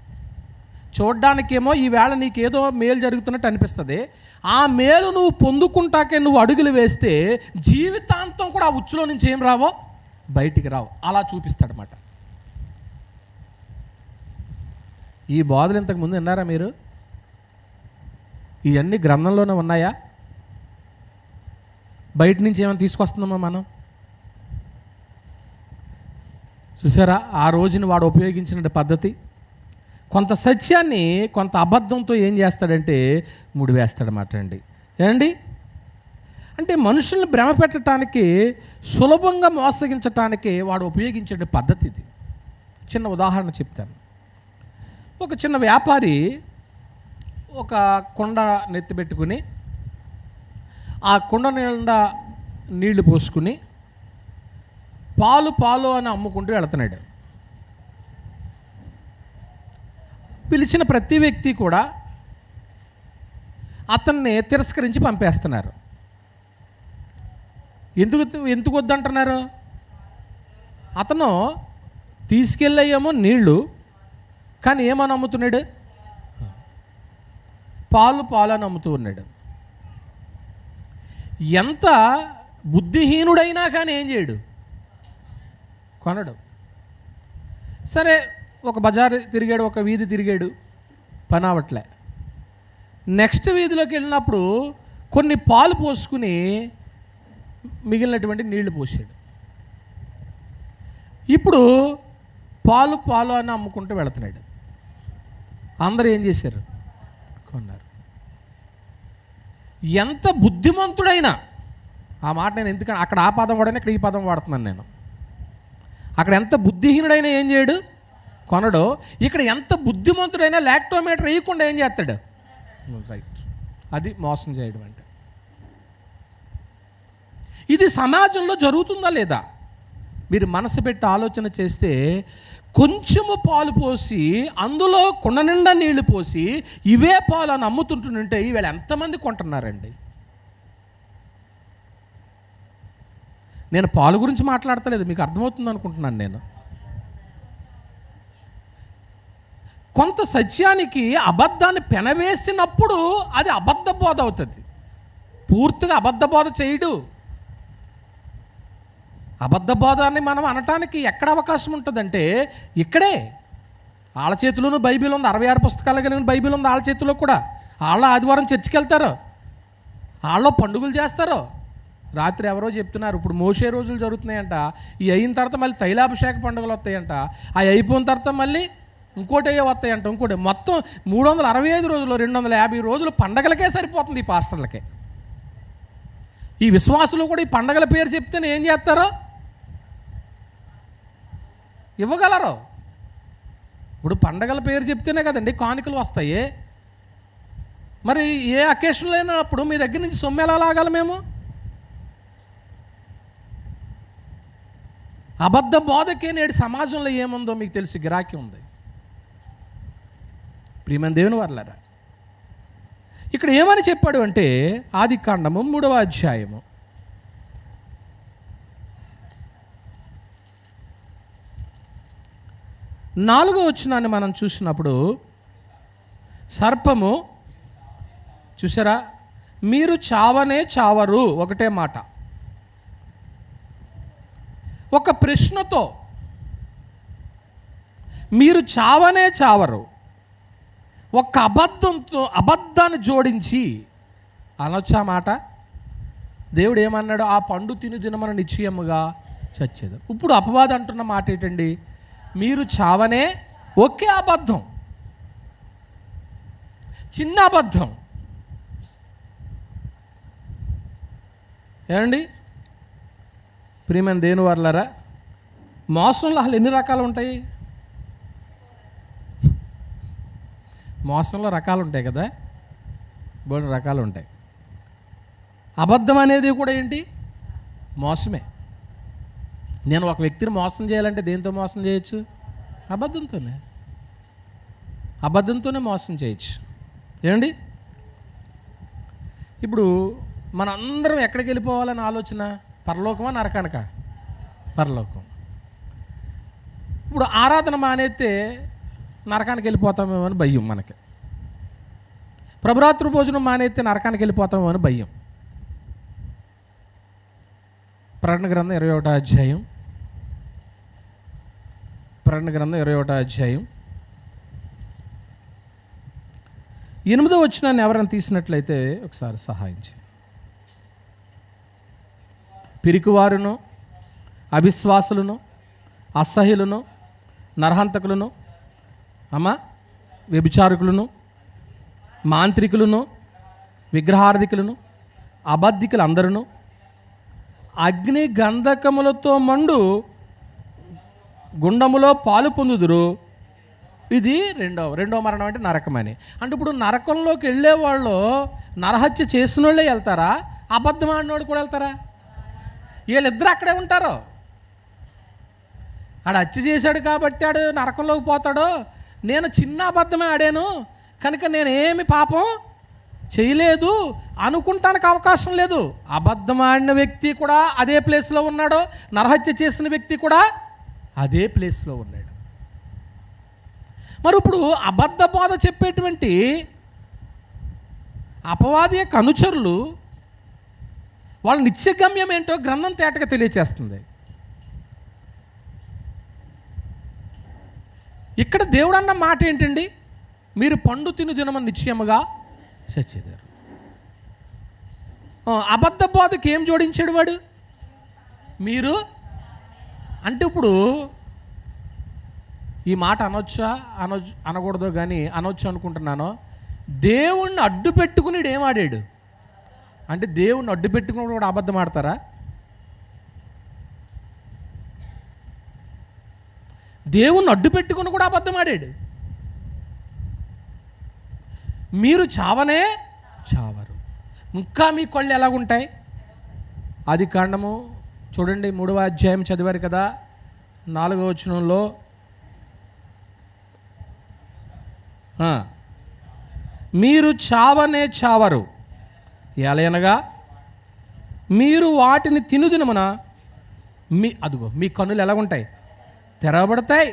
చూడ్డానికేమో ఈవేళ నీకేదో మేలు జరుగుతున్నట్టు అనిపిస్తుంది. ఆ మేలు నువ్వు పొందుకుంటాకే నువ్వు అడుగులు వేస్తే జీవితాంతం కూడా ఆ ఉచ్చులో నుంచి ఏం రావో? బయటికి రావు. అలా చూపిస్తాడనమాట. ఈ బోధలు ఇంతకుముందు విన్నారా మీరు? ఇవన్నీ గ్రంథంలోనే ఉన్నాయా? బయట నుంచి ఏమైనా తీసుకొస్తున్నామా మనం? చూసారా ఆ రోజున వాడు ఉపయోగించిన పద్ధతి? కొంత సత్యాన్ని కొంత అబద్ధంతో ఏం చేస్తాడంటే ముడివేస్తాడన్నమాట అండి. ఏమండి, అంటే మనుషుల్ని భ్రమ పెట్టడానికి, సులభంగా మోసగించటానికి వాడు ఉపయోగించే పద్ధతి ఇది. చిన్న ఉదాహరణ చెప్తాను. ఒక చిన్న వ్యాపారి ఒక కుండ నెత్తిపెట్టుకుని ఆ కుండ నిండా నీళ్లు పోసుకుని పాలు పాలు అని అమ్ముకుంటూ వెళుతున్నాడు. పిలిచిన ప్రతి వ్యక్తి కూడా అతన్ని తిరస్కరించి పంపేస్తున్నారు. ఎందుకు వద్దంటున్నారు? అతను తీసుకెళ్ళేయేమో నీళ్ళు, కానీ ఏమని అమ్ముతున్నాడు? పాలు పాలు అని అమ్ముతూ ఉన్నాడు. ఎంత బుద్ధిహీనుడైనా కానీ ఏం చేయడు? కొనడు. సరే, ఒక బజార్ తిరిగాడు, ఒక వీధి తిరిగాడు, పని అవట్లే. నెక్స్ట్ వీధిలోకి వెళ్ళినప్పుడు కొన్ని పాలు పోసుకుని మిగిలినటువంటి నీళ్లు పోసాడు. ఇప్పుడు పాలు పాలు అని అమ్ముకుంటూ వెళుతున్నాడు. అందరూ ఏం చేశారు? కొన్నారు. ఎంత బుద్ధిమంతుడైనా, ఆ మాట నేను ఎందుకని అక్కడ ఆ పదం వాడని ఇక్కడ ఈ పదం వాడుతున్నాను నేను. అక్కడ ఎంత బుద్ధిహీనుడైనా ఏం చేయడు? కొనడు. ఇక్కడ ఎంత బుద్ధిమంతుడైనా లాక్టోమీటర్ వేయకుండా ఏం చేస్తాడు? రైట్. అది మోసం చేయడం అంటే. ఇది సమాజంలో జరుగుతుందా లేదా? మీరు మనసు పెట్టి ఆలోచన చేస్తే, కొంచెము పాలు పోసి అందులో కుండ నిండా నీళ్లు పోసి ఇవే పాలు అని అమ్ముతుంటుంటే వీళ్ళు ఎంతమంది కొంటున్నారండి? నేను పాలు గురించి మాట్లాడతలేదు, మీకు అర్థమవుతుంది అనుకుంటున్నాను నేను. కొంత సత్యానికి అబద్ధాన్ని పెనవేసినప్పుడు అది అబద్ధ బోధ అవుతుంది. పూర్తిగా అబద్ధ బోధ చేయడు. అబద్ధ బోధ అని మనం అనటానికి ఎక్కడ అవకాశం ఉంటుందంటే ఇక్కడే. వాళ్ళ చేతిలోనూ బైబిల్ ఉంది, 66 పుస్తకాలు కలిగిన బైబిల్ ఉంది వాళ్ళ చేతిలో కూడా. వాళ్ళు ఆదివారం చర్చికి వెళ్తారు, వాళ్ళు పండుగలు చేస్తారు. రాత్రి ఎవరో చెప్తున్నారు, ఇప్పుడు మోషే రోజులు జరుగుతున్నాయంట, ఈ అయిన తర్వాత మళ్ళీ తైలాభిషేక పండుగలు వస్తాయంట, అవి అయిపోయిన తర్వాత మళ్ళీ ఇంకోటి వస్తాయంట, ఇంకోటి. మొత్తం 365 రోజులు 250 రోజులు పండగలకే సరిపోతుంది ఈ పాస్టర్లకే. ఈ విశ్వాసులు కూడా ఈ పండగల పేరు చెప్తేనే ఏం చేస్తారో? ఇవ్వగలరు. ఇప్పుడు పండగల పేరు చెప్తేనే కదండి కానుకలు వస్తాయి. మరి ఏ అకేషన్ లేనప్పుడు మీ దగ్గర నుంచి సొమ్ము ఎలా లాగాలి మేము? అబద్ధ బోధకే నేడు సమాజంలో ఏముందో మీకు తెలిసి గిరాకీ ఉంది. ప్రియమైన దేవుని వర్లారా, ఇక్కడ ఏమని చెప్పాడు అంటే ఆదికాండము 3వ అధ్యాయము 4వ వచనాన్ని మనం చూసినప్పుడు, సర్పము చూసారా, మీరు చావనే చావరు, ఒకటే మాట, ఒక ప్రశ్నతో మీరు చావనే చావరు, ఒక్క అబద్ధాన్ని జోడించి అనొచ్చా మాట. దేవుడు ఏమన్నాడు? ఆ పండు తిను దినమన నిశ్చయముగా చచ్చేది. ఇప్పుడు అపవాదం అంటున్న మాట ఏంటండి? మీరు చావనే, ఒకే అబద్ధం, చిన్న అబద్ధం. ఏమండి ప్రియమైన దేవుని వర్లారా, మోసంలో అసలు ఎన్ని రకాలు ఉంటాయి? మోసంలో రకాలు ఉంటాయి కదా, బోల్డ్ రకాలు ఉంటాయి. అబద్ధం అనేది కూడా ఏంటి? మోసమే. నేను ఒక వ్యక్తిని మోసం చేయాలంటే దేంతో మోసం చేయొచ్చు? అబద్ధంతోనే మోసం చేయొచ్చు. ఏమండి ఇప్పుడు మనందరం ఎక్కడికి వెళ్ళిపోవాలని ఆలోచన? పరలోకమా నరకానికా? పరలోకం. ఇప్పుడు ఆరాధన మానేస్తే నరకానికి వెళ్ళిపోతామేమో అని భయం మనకి. ప్రభురాత్రి భోజనం మానేస్తే నరకానికి వెళ్ళిపోతామేమో అని భయం. ప్రకటన గ్రంథం 21వ అధ్యాయం, ప్రకటన గ్రంథం 21వ అధ్యాయం 8వ వచనాన్ని ఎవరైనా తీసినట్లయితే ఒకసారి సహాయం చేయి. పిరికివారును, అవిశ్వాసులను, అసహ్యులను, నరహంతకులను, వ్యభిచారకులను, మాంత్రికులను, విగ్రహార్థికులను, అబద్ధికులు అందరూ అగ్ని గంధకములతో మండు గుండములో పాలు పొందుదురు. ఇది రెండవ మరణం అంటే నరకమని. అంటే ఇప్పుడు నరకంలోకి వెళ్ళేవాళ్ళు నరహత్య చేసిన వాళ్ళే వెళ్తారా? అబద్ధం ఆడినోడు కూడా వెళ్తారా? వీళ్ళిద్దరు అక్కడే ఉంటారు. ఆడు హత్య చేశాడు కాబట్టి ఆడు నరకంలోకి పోతాడో, నేను చిన్న అబద్ధమే ఆడాను కనుక నేనేమి పాపం చేయలేదు అనుకుంటానికి అవకాశం లేదు. అబద్ధం ఆడిన వ్యక్తి కూడా అదే ప్లేస్లో ఉన్నాడు, నరహత్య చేసిన వ్యక్తి కూడా అదే ప్లేస్లో ఉన్నాడు. మరి ఇప్పుడు అబద్ధ బోధ చెప్పేటువంటి అపవాది యొక్క అనుచరులు వాళ్ళ నిత్యగమ్యం ఏంటో గ్రంథం తేటగా తెలియచేస్తుంది. ఇక్కడ దేవుడు అన్న మాట ఏంటండి? మీరు పండు తిను దినమని నిశ్చయముగా చచ్చేదారు. అబద్ధ బోధకి ఏం జోడించాడు వాడు? మీరు అంటే ఇప్పుడు ఈ మాట అనొచ్చా అనకూడదో కానీ అనొచ్చు అనుకుంటున్నాను. దేవుణ్ణి అడ్డు పెట్టుకుని ఏం ఆడాడు అంటే, దేవుణ్ణి అడ్డు పెట్టుకుని కూడా అబద్ధం ఆడతారా? దేవుణ్ణి అడ్డు పెట్టుకుని కూడా అబద్ధం ఆడాడు. మీరు చావనే చావరు. ఇంకా మీ కళ్ళు ఎలాగుంటాయి? ఆదికాండము చూడండి 3వ అధ్యాయం చదివారు కదా, 4వ వచనంలో మీరు చావనే చావరు, ఎలయనగా మీరు వాటిని తినుదినమున మీ కన్నులు ఎలాగుంటాయి? తెరవబడతాయి.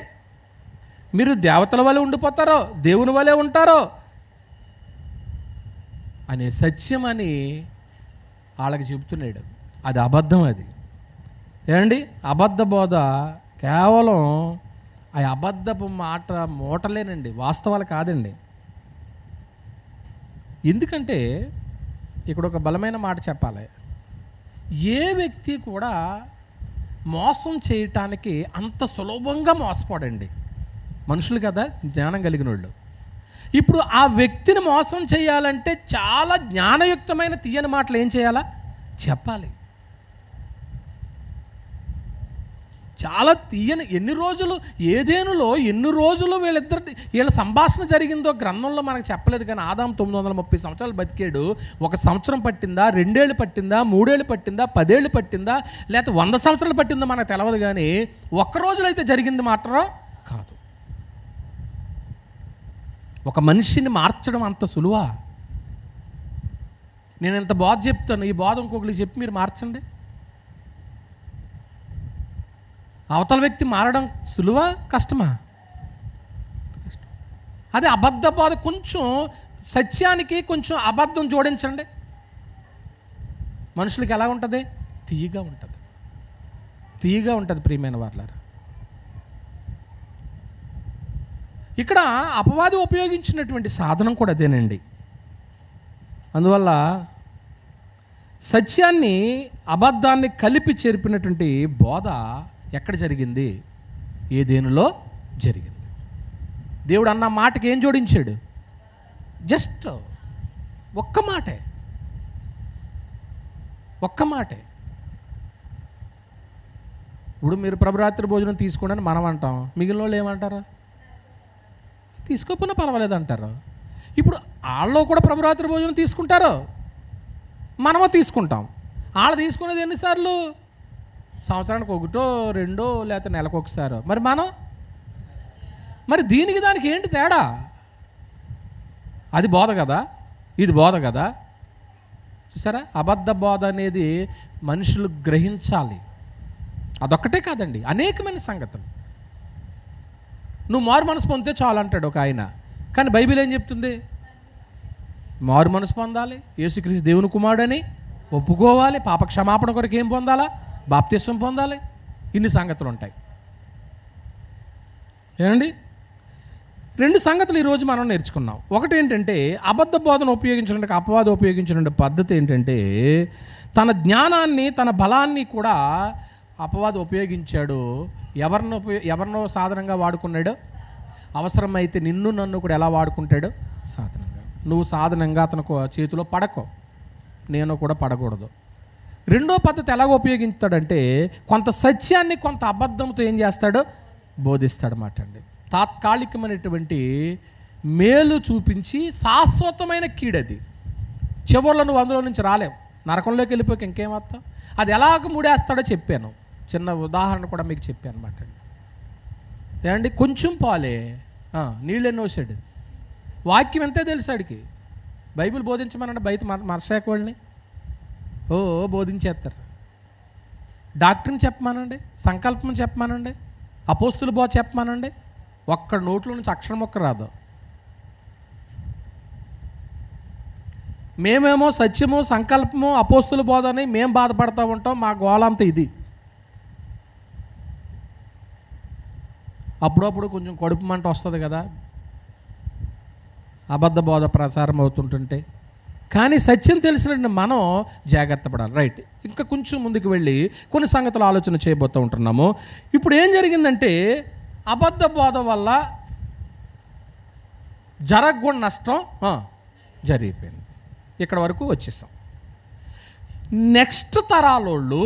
మీరు దేవతల వలె ఉండిపోతారో, దేవుని వలె ఉంటారో అనే సత్యం అని వాళ్ళకి చెబుతున్నాడు. అది అబద్ధం. అది ఏమండి అబద్ధ బోధ కేవలం ఆ అబద్ధపు మాట మూటలేనండి, వాస్తవాలు కాదండి. ఎందుకంటే ఇక్కడ ఒక బలమైన మాట చెప్పాలి. ఏ వ్యక్తి కూడా మోసం చేయటానికి అంత సులభంగా మోసపోడండి. మనుషులు కదా జ్ఞానం కలిగిన వాళ్ళు. ఇప్పుడు ఆ వ్యక్తిని మోసం చేయాలంటే చాలా జ్ఞానయుక్తమైన తీయని మాటలు ఏం చేయాలా? చెప్పాలి. చాలా తీయని ఎన్ని రోజులు ఏదేనులో ఎన్ని రోజులు వీళ్ళ సంభాషణ జరిగిందో గ్రంథంలో మనకు చెప్పలేదు. కానీ ఆదాము 930 సంవత్సరాలు బతికాడు. 1 సంవత్సరం పట్టిందా, 2 ఏళ్ళు పట్టిందా, 3 ఏళ్ళు పట్టిందా, 10 ఏళ్ళు పట్టిందా, లేకపోతే 100 సంవత్సరాలు పట్టిందో మనకు తెలియదు. కానీ ఒక్క రోజులో అయితే జరిగింది మాత్రం కాదు. ఒక మనిషిని మార్చడం అంత సులువా? నేను ఇంత బోధ చెప్తాను, ఈ బోధ ఇంకొకరికి చెప్పి మీరు మార్చండి. అవతల వ్యక్తి మారడం సులువా కష్టమా? అదే అబద్ధ బోధ, కొంచెం సత్యానికి కొంచెం అబద్ధం జోడించండి, మనుషులకి ఎలా ఉంటుంది? తీయగా ఉంటుంది, తీయగా ఉంటుంది. ప్రియమైన వారులారా, ఇక్కడ అపవాది ఉపయోగించినటువంటి సాధనం కూడా అదేనండి. అందువల్ల సత్యాన్ని అబద్ధాన్ని కలిపి చేర్పినటువంటి బోధ ఎక్కడ జరిగింది? ఏదేనులో జరిగింది. దేవుడు అన్న మాటకి ఏం జోడించాడు? జస్ట్ ఒక్క మాటే, ఒక్క మాటే. ఇప్పుడు మీరు ప్రభురాత్రి భోజనం తీసుకోండి మనం అంటాం, మిగిలిన వాళ్ళు ఏమంటారు? తీసుకోకపోయినా పర్వాలేదు అంటారు. ఇప్పుడు వాళ్ళు కూడా ప్రభురాత్రి భోజనం తీసుకుంటారు, మనమో తీసుకుంటాం. వాళ్ళు తీసుకునేది ఎన్నిసార్లు? సంవత్సరానికి 1, 2 లేకపోతే నెలకు ఒకసారి. మరి దీనికి దానికి ఏంటి తేడా? అది బోధ కదా, ఇది బోధ కదా. చూసారా, అబద్ధ బోధ అనేది మనుషులు గ్రహించాలి. అదొక్కటే కాదండి, అనేకమైన సంగతులు. నువ్వు మారు మనసు పొందితే చాలు అంటాడు ఒక ఆయన. కానీ బైబిల్ ఏం చెప్తుంది? మారు మనసు పొందాలి, యేసుక్రీస్తు దేవుని కుమారుడని ఒప్పుకోవాలి, పాప క్షమాపణ కొరకు ఏం పొందాలా? బాప్తిస్వం పొందాలి. ఇన్ని సంగతులు ఉంటాయి. ఏమండి, 2 సంగతులు ఈరోజు మనం నేర్చుకున్నాం. ఒకటి ఏంటంటే, అబద్ధ బోధన ఉపయోగించడానికి అపవాదం ఉపయోగించిన పద్ధతి ఏంటంటే, తన జ్ఞానాన్ని తన బలాన్ని కూడా అపవాదం ఉపయోగించాడు. ఎవరినో సాధనంగా వాడుకున్నాడు? అవసరమైతే నిన్ను నన్ను కూడా ఎలా వాడుకుంటాడు? సాధనంగా. నువ్వు సాధనంగా అతను చేతిలో పడకో, నేను కూడా పడకూడదు. రెండో పద్ధతి ఎలాగ ఉపయోగిస్తాడంటే, కొంత సత్యాన్ని కొంత అబద్ధంతో ఏం చేస్తాడు? బోధిస్తాడన్నమాట అండి. తాత్కాలికమైనటువంటి మేలు చూపించి శాశ్వతమైన కీడది. చివరిలో నువ్వు అందులో నుంచి రాలేవు, నరకంలోకి వెళ్ళిపోయి ఇంకేమవుతావు? అది ఎలాగ ముడేస్తాడో చెప్పాను, చిన్న ఉదాహరణ కూడా మీకు చెప్పాను అనమాట అండి. ఏమండి, కొంచెం పాలే నీళ్ళెన్నో వచ్చాడు. వాక్యం ఎంతే తెలుసాడికి. బైబిల్ బోధించమనండి, బయట మరసాక వాళ్ళని బోధించేస్తారు. డాక్టర్ని చెప్పమానండి, సంకల్పం చెప్పమానండి, అపోస్తుల బోధ చెప్పమానండి, ఒక్క నోట్లో నుంచి అక్షరం ఒక్క రాదు. మేమేమో సత్యము, సంకల్పము, అపోస్తుల బోధ అని మేము బాధపడతా ఉంటాం. మా గోళంతా ఇది. అప్పుడప్పుడు కొంచెం కడుపు మంట వస్తుంది కదా అబద్ధ బోధ ప్రచారం అవుతుంటుంటే. కానీ సత్యం తెలిసిన మనం జాగ్రత్త పడాలి. రైట్, ఇంకా కొంచెం ముందుకు వెళ్ళి కొన్ని సంగతులు ఆలోచన చేయబోతూ ఉంటున్నాము. ఇప్పుడు ఏం జరిగిందంటే, అబద్ధ బోధ వల్ల జరగకూడని నష్టం జరిగిపోయింది. ఇక్కడ వరకు వచ్చేసాం. నెక్స్ట్ తరాలోళ్ళు,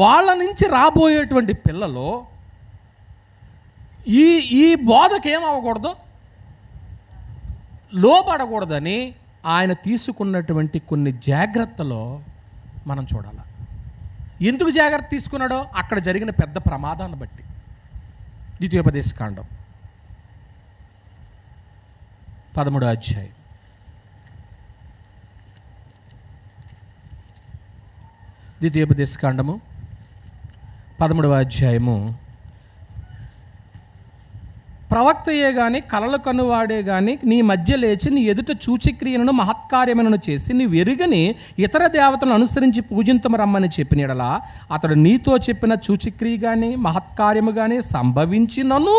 వాళ్ళ నుంచి రాబోయేటువంటి పిల్లలు ఈ బోధకి ఏమవ్వకూడదు, లోబడకూడదని ఆయన తీసుకున్నటువంటి కొన్ని జాగ్రత్తలు మనం చూడాలి. ఎందుకు జాగ్రత్త తీసుకున్నాడో అక్కడ జరిగిన పెద్ద ప్రమాదాన్ని బట్టి. ద్వితీయోపదేశకాండం 13వ అధ్యాయం. ద్వితీయోపదేశకాండము 13వ అధ్యాయము. ప్రవక్తయే గాని కలలు కనువాడే గాని నీ మధ్య లేచి నీ ఎదుట సూచక్రియలను మహత్కార్యములను చేసి నీ వెరుగని ఇతర దేవతలను అనుసరించి పూజింతము రమ్మని చెప్పినడలా అతడు నీతో చెప్పిన సూచక్రియ కానీ మహత్కార్యము కానీ సంభవించినను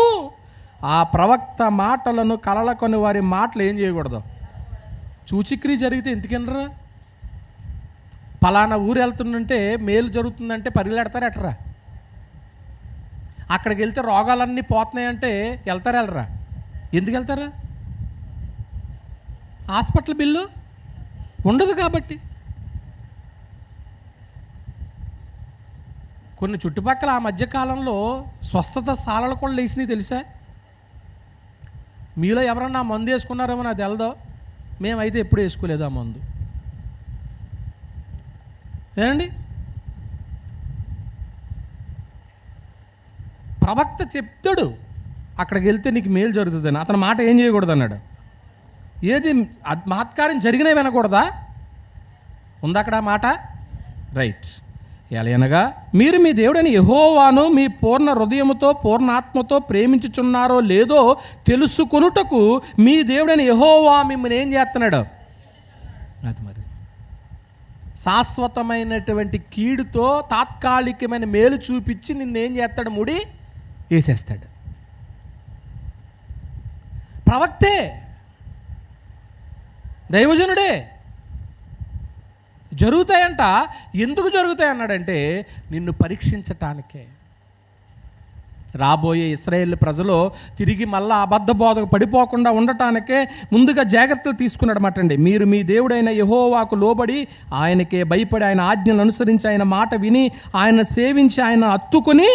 ఆ ప్రవక్త మాటలను కలల కొనువారి మాటలు ఏం చేయకూడదు. సూచక్రియ జరిగితే ఎందుకనరా? పలానా ఊరు వెళ్తుందంటే మేలు జరుగుతుందంటే పరిగెడతారు ఎట్రా? అక్కడికి వెళ్తే రోగాలన్నీ పోతున్నాయంటే వెళ్ళరా? ఎందుకు వెళ్తారా? హాస్పిటల్ బిల్లు ఉండదు కాబట్టి. కొన్ని చుట్టుపక్కల ఆ మధ్యకాలంలో స్వస్థత సాలలు కూడా లేచినాయి తెలుసా? మీలో ఎవరన్నా మందు వేసుకున్నారేమో నాకు తెలదో, మేమైతే ఎప్పుడు వేసుకోలేదు ఆ మందు. ఏమండి, ప్రవక్త చెప్తాడు అక్కడికి వెళ్తే నీకు మేలు జరుగుతుందని. అతని మాట ఏం చేయకూడదు అన్నాడు. ఏది మహత్కార్యం జరిగినా వినకూడదా? ఉందా అక్కడ మాట? రైట్. ఎలయనగా మీరు మీ దేవుడైన యెహోవాను మీ పూర్ణ హృదయముతో పూర్ణాత్మతో ప్రేమించుచున్నారో లేదో తెలుసుకొనుటకు మీ దేవుడైన యెహోవా మిమ్మల్ని ఏం చేస్తున్నాడు? అది మరి శాశ్వతమైనటువంటి కీడుతో తాత్కాలికమైన మేలు చూపించి నిన్నేం చేస్తాడు? ముడి వేసేస్తాడు. ప్రవక్తే, దైవజనుడే. జరుగుతాయంట. ఎందుకు జరుగుతాయి అన్నాడంటే నిన్ను పరీక్షించటానికే. రాబోయే ఇశ్రాయేలు ప్రజలు తిరిగి మళ్ళా అబద్ధ బోధకు పడిపోకుండా ఉండటానికే ముందుగా జాగ్రత్తలు తీసుకున్నాడన్నమాట అండి. మీరు మీ దేవుడైన యెహోవాకు లోబడి ఆయనకే భయపడి ఆయన ఆజ్ఞలను అనుసరించి ఆయన మాట విని ఆయన సేవించి ఆయన హత్తుకొని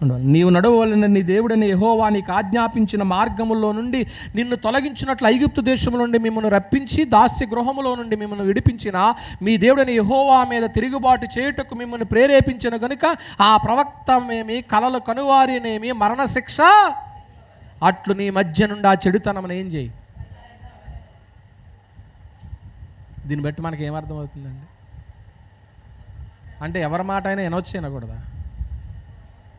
ఉండాలి. నీవు నడవవలెనని నీ దేవుడైన యెహోవా నీకు ఆజ్ఞాపించిన మార్గములో నుండి నిన్ను తొలగించినట్లు ఐగుప్తు దేశంలో నుండి మిమ్మల్ని రప్పించి దాస్య గృహములో నుండి మిమ్మల్ని విడిపించిన మీ దేవుడైన యెహోవా మీద తిరుగుబాటు చేయుటకు మిమ్మల్ని ప్రేరేపించిన కనుక ఆ ప్రవక్తమేమి కలలు కనువారినేమి మరణశిక్ష అట్లు నీ మధ్య నుండి ఆ చెడుతనమని ఏం చేయి. దీన్ని బట్టి మనకి ఏమర్థమవుతుందండి? అంటే ఎవరి మాట అయినా వినొచ్చు వినకూడదా?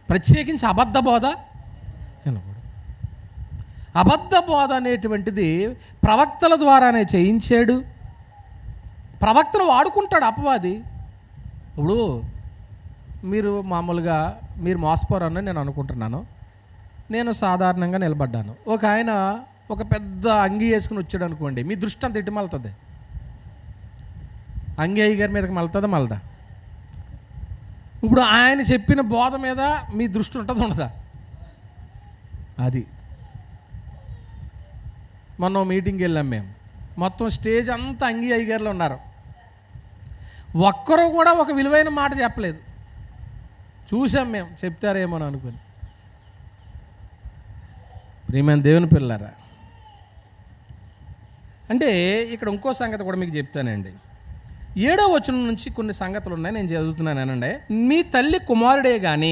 ప్రత్యేకించి అబద్ధ బోధ వినకూడదు. అబద్ధ బోధ అనేటువంటిది ప్రవక్తల ద్వారానే చేయించాడు. ప్రవక్తను వాడుకుంటాడు అపవాది. ఇప్పుడు మీరు మామూలుగా మీరు మోసపోరని నేను అనుకుంటున్నాను. నేను సాధారణంగా నిలబడ్డాను. ఒక ఆయన ఒక పెద్ద అంగి వేసుకుని వచ్చాడు అనుకోండి, మీ దృష్టి అంత ఎటు మలుతుంది? అంగి అయ్య గారి మీదకి మలుతుందా? మలదా? ఇప్పుడు ఆయన చెప్పిన బోధ మీద మీ దృష్టి ఉంటుందా? ఉండదా? అది మొన్న మీటింగ్కి వెళ్ళాం మేము. మొత్తం స్టేజ్ అంతా అంగి అయ్యగారులు ఉన్నారు. ఒక్కరు కూడా ఒక విలువైన మాట చెప్పలేదు. చూసాం మేము, చెప్తారేమో అనుకుని. ప్రియమైన దేవుని పిల్లారా, అంటే ఇక్కడ ఇంకో సంగతి కూడా మీకు చెప్తానండి. 7వ వచనం నుంచి కొన్ని సంగతులు ఉన్నాయి, నేను చదువుతున్నానండి. మీ తల్లి కుమారుడే కానీ,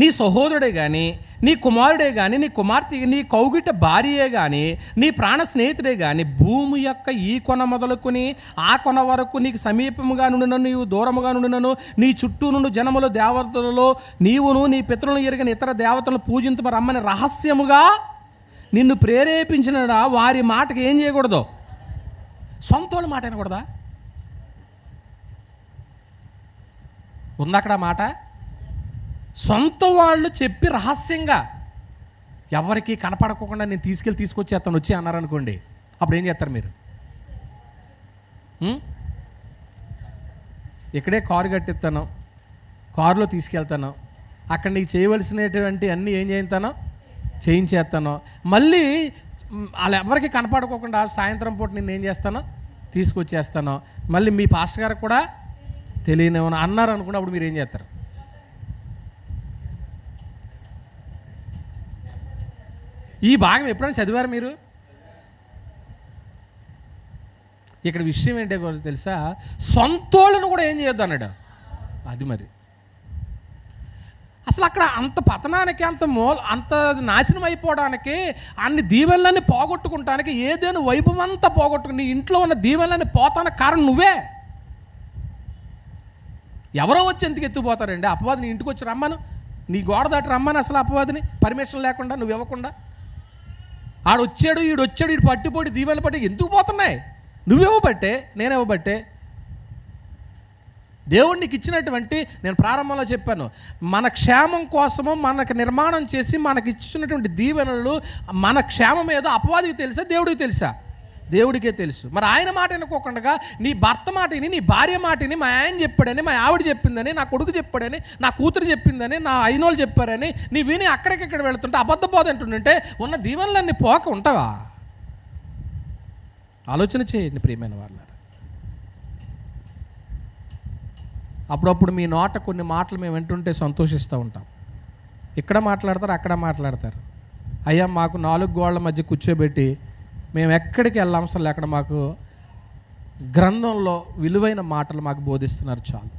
నీ సహోదరుడే కానీ, నీ కుమారుడే కానీ, నీ కుమార్తె, నీ కౌగిట భార్యే కానీ, నీ ప్రాణ స్నేహితుడే కానీ, భూమి యొక్క ఈ కొన మొదలుకొని ఆ కొన వరకు నీకు సమీపముగా నుండినను నీవు దూరముగా నుండినను నీ చుట్టూ నుండి జనములు దేవతలలో నీవును నీ పితరులను ఎరిగిన ఇతర దేవతలను పూజించమ రమ్మని రహస్యముగా నిన్ను ప్రేరేపించిన వారి మాటకి ఏం చేయకూడదు? సొంతోళ్ళ మాట వినకూడదా? ఉందక్కడ మాట. సొంత వాళ్ళు చెప్పి రహస్యంగా ఎవరికి కనపడకుండా నేను తీసుకొచ్చి అతను వచ్చి అన్నారనుకోండి, అప్పుడు ఏం చేస్తారు మీరు? ఇక్కడే కారు కట్టిస్తాను, కారులో తీసుకెళ్తాను, అక్కడ నీకు చేయవలసినటువంటి అన్నీ ఏం చేస్తానో చేయించేస్తాను, మళ్ళీ వాళ్ళు ఎవరికి కనపడుకోకుండా సాయంత్రం పూట నేను ఏం చేస్తానో తీసుకొచ్చేస్తాను, మళ్ళీ మీ పాస్టర్ గారికి కూడా తెలియనివ్వను అన్నారు అనుకుంటే అప్పుడు మీరు ఏం చేస్తారు? ఈ భాగం ఎప్పుడైనా చదివారు మీరు? ఇక్కడ విషయం ఏంటో కూడా తెలుసా? సొంతోళ్ళను కూడా ఏం చేయొద్దు అన్నాడు. అది మరి అసలు అక్కడ అంత పతనానికి, అంత నాశనం అయిపోవడానికి, అన్ని దీవెనలన్నీ పోగొట్టుకుంటానికి, ఏదేను వైభవం అంతా పోగొట్టుకుని నీ ఇంట్లో ఉన్న దీవెనలన్నీ పోతానికి కారణం నువ్వే. ఎవరో వచ్చి ఎందుకు ఎత్తుపోతారండి? అపవాదిని ఇంటికి వచ్చి రమ్మను, నీ గోడ దాటి రమ్మని అసలు అపవాదిని పర్మిషన్ లేకుండా నువ్వు ఇవ్వకుండా. ఆడొచ్చాడు, ఈడొచ్చాడు, ఈడు పట్టిపోయి దీవెనలు పట్టి ఎందుకు పోతున్నాయి? నువ్వివ్వబట్టే, నేనివ్వబట్టే. దేవుడు నీకు ఇచ్చినటువంటి, నేను ప్రారంభంలో చెప్పాను, మన క్షేమం కోసము మనకు నిర్మాణం చేసి మనకి ఇచ్చినటువంటి దీవెనలు మన క్షేమం ఏదో అపవాదికి తెలుసా? దేవుడికి తెలుసా? దేవుడికే తెలుసు. మరి ఆయన మాట వినుకోకుండా నీ భర్త మాటని, నీ భార్య మాటని, మా ఆయన చెప్పాడని, మా ఆవిడ చెప్పిందని, నా కొడుకు చెప్పాడని, నా కూతురు చెప్పిందని, నా అయినోళ్ళు చెప్పారని నీ విని అక్కడికిక్కడ వెళుతుంటే అబద్ధ బోధ అంటుంటే ఉన్న దీవెనలన్నీ పోక ఉంటావా? ఆలోచన చేయండి ప్రియమైన వాళ్ళ. అప్పుడప్పుడు మీ నోట కొన్ని మాటలు మేము వింటుంటే సంతోషిస్తూ ఉంటాం. ఇక్కడ మాట్లాడతారు, అక్కడ మాట్లాడతారు. అయ్యా మాకు 4 గోళ్ల మధ్య కూర్చోబెట్టి మేము ఎక్కడికి వెళ్ళాం అసలు లేకుండా మాకు గ్రంథంలో విలువైన మాటలు మాకు బోధిస్తున్నారు చాలు.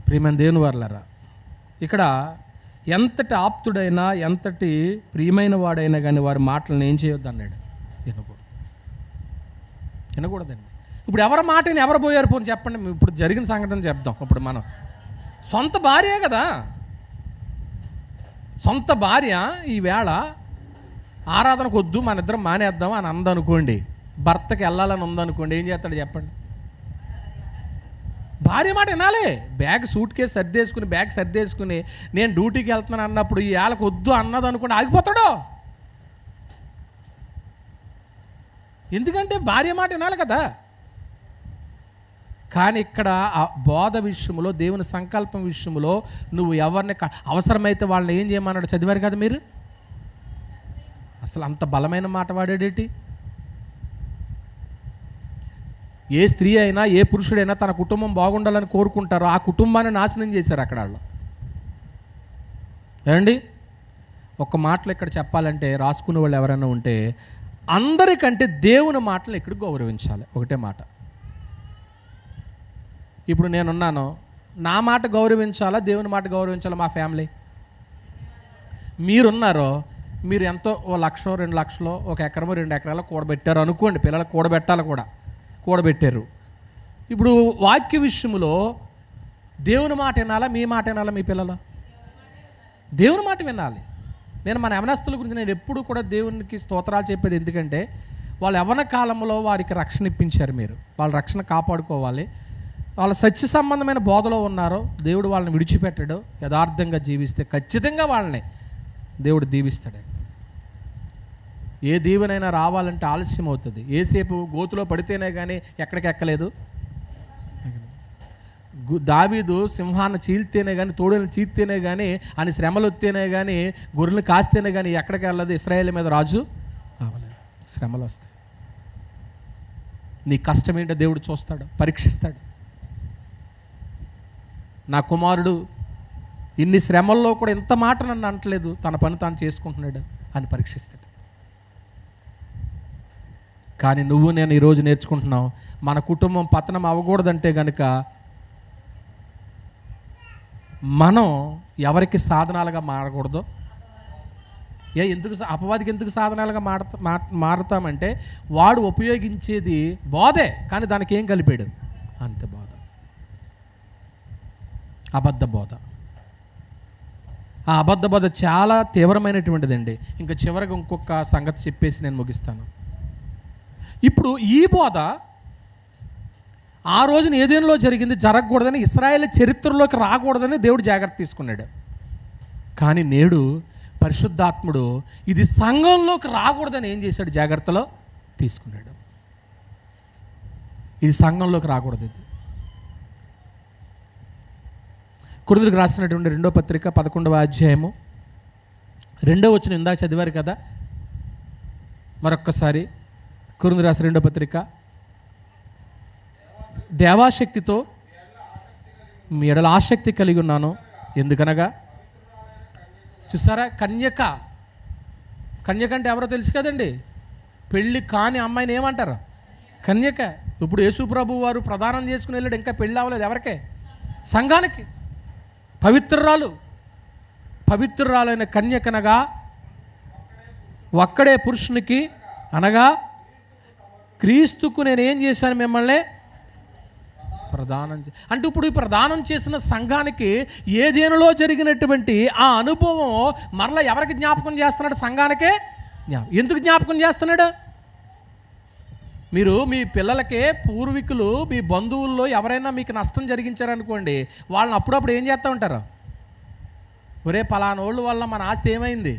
ప్రియమైన దేవుని వారలారా, ఇక్కడ ఎంతటి ఆప్తుడైనా ఎంతటి ప్రియమైన వాడైనా కానీ వారి మాటలను ఏం చేయొద్దు అన్నాడు. వినకూడదండి. ఇప్పుడు ఎవరి మాటని ఎవరు పోయారు పోని చెప్పండి. ఇప్పుడు జరిగిన సంఘటన చెప్దాం. ఇప్పుడు మనం సొంత భార్య కదా, సొంత భార్య ఈవేళ ఆరాధనకు వద్దు మన ఇద్దరం మానేద్దాం అని అందనుకోండి, భర్తకి వెళ్ళాలని ఉందనుకోండి, ఏం చేస్తాడు చెప్పండి? భార్య మాట వినాలి. సూట్ కేసు సర్దేసుకుని నేను డ్యూటీకి వెళ్తున్నాను అన్నప్పుడు ఈ ఏళ్ళకు వద్దు అన్నది అనుకోండి, ఆగిపోతాడు. ఎందుకంటే భార్య మాట వినాలి కదా. కానీ ఇక్కడ ఆ బోధ విషయంలో, దేవుని సంకల్పం విషయంలో నువ్వు ఎవరిని అవసరమైతే వాళ్ళని ఏం చేయమన్నాడు చదివారు కదా మీరు. అసలు అంత బలమైన మాట వాడేటి. ఏ స్త్రీ అయినా ఏ పురుషుడైనా తన కుటుంబం బాగుండాలని కోరుకుంటారో ఆ కుటుంబాన్ని నాశనం చేశారు అక్కడ వాళ్ళు. ఏమండి, ఒక మాటలు ఇక్కడ చెప్పాలంటే రాసుకునే వాళ్ళు ఎవరైనా ఉంటే అందరికంటే దేవుని మాటలు ఇక్కడ గౌరవించాలి. ఒకటే మాట. ఇప్పుడు నేనున్నాను, నా మాట గౌరవించాలా దేవుని మాట గౌరవించాలా? మా ఫ్యామిలీ. మీరున్నారో, మీరు ఎంతో 1 లక్ష 2 లక్షలు 1 ఎకరమో 2 ఎకరాలు కూడబెట్టారు అనుకోండి. పిల్లలకు కూడబెట్టాలి కూడా, కూడబెట్టారు. ఇప్పుడు వాక్య విషయంలో దేవుని మాట వినాలా మీ మాట వినాలా? మీ పిల్లలు దేవుని మాట వినాలి. నేను మన యవనస్తుల గురించి నేను ఎప్పుడు కూడా దేవునికి స్తోత్రాలు చెప్పేది ఎందుకంటే వాళ్ళు యవన కాలంలో వారికి రక్షణ ఇప్పించారు. మీరు వాళ్ళ రక్షణ కాపాడుకోవాలి. వాళ్ళ సత్య సంబంధమైన బోధలో ఉన్నారో దేవుడు వాళ్ళని విడిచిపెట్టడు. యథార్థంగా జీవిస్తే ఖచ్చితంగా వాళ్ళని దేవుడు దీవిస్తాడండి. ఏ దీవెనైనా రావాలంటే ఆలస్యం అవుతుంది. ఏసేపు గోతులో పడితేనే కానీ ఎక్కడికి ఎక్కలేదు. దావీదు సింహాన్ని చీల్తేనే కానీ, తోడుని చీల్తేనే కానీ, అని శ్రమలు వస్తేనే కానీ, గొర్రెలు కాస్తేనే కానీ ఎక్కడికి వెళ్ళదు. ఇశ్రాయేలు మీద రాజు అవ్వలేదు. శ్రమలు వస్తాయి. నీ కష్టం ఏంటో దేవుడు చూస్తాడు, పరీక్షిస్తాడు. నా కుమారుడు ఇన్ని శ్రమల్లో కూడా ఇంత మాట నన్ను అంటలేదు, తన పని తాను చేసుకుంటున్నాడు అని పరీక్షిస్తాడు. కానీ నువ్వు నేను ఈరోజు నేర్చుకుంటున్నావు, మన కుటుంబం పతనం అవ్వకూడదంటే కనుక మనం ఎవరికి సాధనాలుగా మారకూడదు. ఎందుకు అపవాదికి ఎందుకు సాధనాలుగా మారుతామంటే వాడు ఉపయోగించేది బోధే, కానీ దానికి ఏం కలిపాడు? అంతే బోధ, అబద్ధ బోధ. ఆ అబద్ధ బోధ చాలా తీవ్రమైనటువంటిదండి. ఇంకా చివరిగా ఇంకొక సంగతి చెప్పేసి నేను ముగిస్తాను. ఇప్పుడు ఈ బోధ ఆ రోజున ఏదేనులో జరిగింది, జరగకూడదని, ఇశ్రాయేలు చరిత్రలోకి రాకూడదని దేవుడు జాగ్రత్త తీసుకున్నాడు. కానీ నేడు పరిశుద్ధాత్ముడు ఇది సంఘంలోకి రాకూడదని ఏం చేశాడు? జాగ్రత్తలో తీసుకున్నాడు. ఇది సంఘంలోకి రాకూడదు. ఇది కొరింథీయులకు రాసినటువంటి 2వ పత్రిక 11వ అధ్యాయము 2వ వచనం ఇందాక చదివారు కదా. మరొక్కసారి కొరింథీయులకు రాసిన 2వ పత్రిక, దేవాశక్తితో మీ ఎడల ఆసక్తి కలిగి ఉన్నాను. ఎందుకనగా చూసారా, కన్యక అంటే ఎవరో తెలుసు కదండి. పెళ్ళి కాని అమ్మాయిని ఏమంటారు? కన్యక. ఇప్పుడు యేసుప్రభు వారు ప్రదానం చేసుకుని వెళ్ళాడు, ఇంకా పెళ్ళి అవ్వలేదు. ఎవరికే? సంఘానికి. పవిత్రురాలైన కన్యకనగా ఒక్కడే పురుషునికి అనగా క్రీస్తుకు నేను ఏం చేశాను? మిమ్మల్ని ప్రదానం అంటే ఇప్పుడు ఈ ప్రదానం చేసిన సంఘానికి ఏదేనులో జరిగినటువంటి ఆ అనుభవం మరలా ఎవరికి జ్ఞాపకం చేస్తున్నాడు? సంఘానికే. ఎందుకు జ్ఞాపకం చేస్తున్నాడు? మీరు మీ పిల్లలకే పూర్వీకులు, మీ బంధువుల్లో ఎవరైనా మీకు నష్టం జరిగించారనుకోండి, వాళ్ళని అప్పుడప్పుడు ఏం చేస్తూ ఉంటారు? ఒరే పలానోళ్ళ వల్ల మన ఆస్తి ఏమైంది?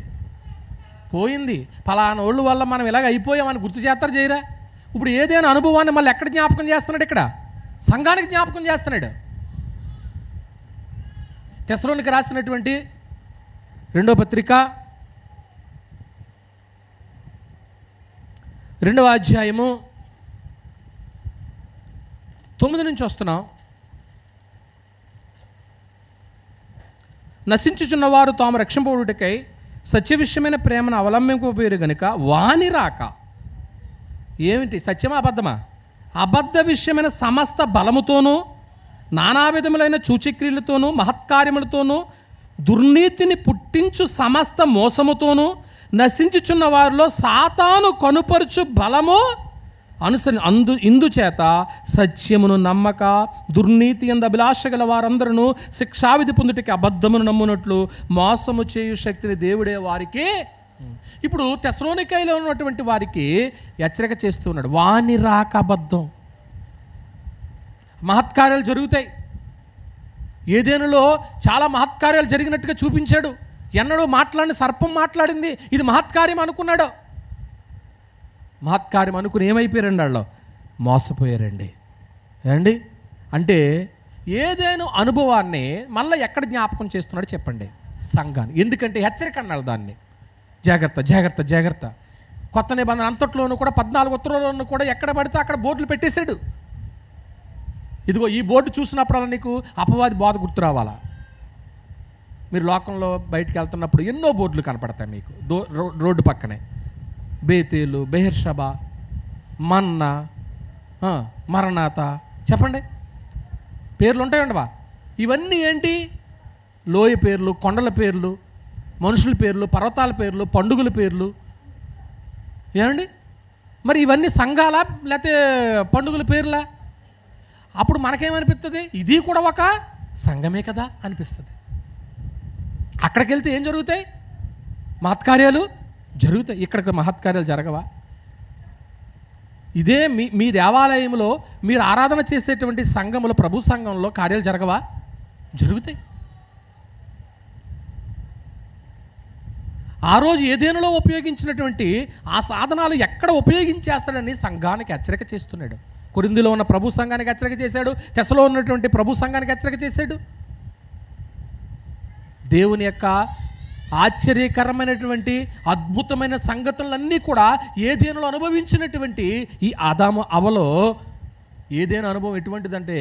పోయింది. పలానోళ్ళ వల్ల మనం ఇలాగ అయిపోయామని గుర్తు చేస్తారు, చేయరా? ఇప్పుడు ఏదైనా అనుభవాన్ని మళ్ళీ ఎక్కడ జ్ఞాపకం చేస్తున్నాడు? ఇక్కడ సంఘానికి జ్ఞాపకం చేస్తున్నాడు. తెస్సలోనికి రాసినటువంటి 2వ పత్రిక 2వ అధ్యాయము 9 నుంచి వస్తున్నాం. నశించుచున్నవారు తాము రక్షింపబడుటకై సత్య విషయమైన ప్రేమను అవలంబింపబోయారు గనుక వాని రాక. ఏమిటి? సత్యమా అబద్ధమా? అబద్ధ విషయమైన సమస్త బలముతోనూ నానా విధములైన సూచక్రియలతోనూ మహత్కార్యములతోనూ దుర్నీతిని పుట్టించు సమస్త మోసముతోనూ నశించుచున్న వారిలో సాతాను కనుపరుచు బలము ఇందుచేత సత్యమును నమ్మక దుర్నీతి యందు అభిలాష గల వారందరూ శిక్షావిధి పొందుటకి అబద్ధమును నమ్మునట్లు మోసము చేయు శక్తిని దేవుడే వారికి. ఇప్పుడు తెస్సలోనికైలో ఉన్నటువంటి వారికి హెచ్చరిక చేస్తున్నాడు. వాని రాక అబద్ధం. మహత్కార్యాలు జరుగుతాయి. ఏదేనులో చాలా మహత్కార్యాలు జరిగినట్టుగా చూపించాడు. ఎన్నడూ మాట్లాడిన సర్పం మాట్లాడింది, ఇది మహత్కార్యం అనుకున్నాడు. మహత్కార్యం అనుకుని ఏమైపోయారండి? వాళ్ళు మోసపోయారండి. ఏమండి? అంటే ఏదైనా అనుభవాన్ని మళ్ళీ ఎక్కడ జ్ఞాపకం చేస్తున్నాడు చెప్పండి? సంఘాన్ని. ఎందుకంటే హెచ్చరిక అన్నాడు దాన్ని. జాగ్రత్త జాగ్రత్త జాగ్రత్త. కొత్త నిబంధన అంతట్లోనూ కూడా 14 ఉత్తరాల్లోనూ కూడా ఎక్కడ పడితే అక్కడ బోర్డులు పెట్టేశాడు. ఇదిగో ఈ బోర్డు చూసినప్పుడల్లా నీకు అపవాది బోధ గుర్తు రావాలా. మీరు లోకంలో బయటికి వెళ్తున్నప్పుడు ఎన్నో బోర్డులు కనపడతాయి మీకు రోడ్డు పక్కనే. బేతేలు, బెహెర్షబా, మన్నా, మరణాత, చెప్పండి పేర్లు ఉంటాయండి. ఇవన్నీ ఏంటి? లోయ పేర్లు, కొండల పేర్లు, మనుషుల పేర్లు, పర్వతాల పేర్లు, పండుగల పేర్లు. ఏమండి? మరి ఇవన్నీ సంఘాలా లేకపోతే పండుగల పేర్లా? అప్పుడు మనకేమనిపిస్తుంది? ఇది కూడా ఒక సంఘమే కదా అనిపిస్తుంది. అక్కడికి వెళ్తే ఏం జరుగుతాయి? మహత్కార్యాలు జరుగుతాయి. ఇక్కడికి మహత్కార్యాలు జరగవా? ఇదే మీ దేవాలయంలో మీరు ఆరాధన చేసేటువంటి సంఘములో, ప్రభు సంఘంలో కార్యాలు జరగవా? జరుగుతాయి. ఆ రోజు ఏదేనులో ఉపయోగించినటువంటి ఆ సాధనాలు ఎక్కడ ఉపయోగించేస్తాడని సంఘానికి హెచ్చరిక చేస్తున్నాడు. కొరింథీలో ఉన్న ప్రభు సంఘానికి హెచ్చరిక చేశాడు. తెస్సలో ఉన్నటువంటి ప్రభు సంఘానికి హెచ్చరిక చేశాడు. దేవుని యొక్క ఆశ్చర్యకరమైనటువంటి అద్భుతమైన సంగతులన్నీ కూడా ఏదేనులో అనుభవించినటువంటి ఈ ఆదాము అవలో ఏదేను అనుభవం ఎటువంటిదంటే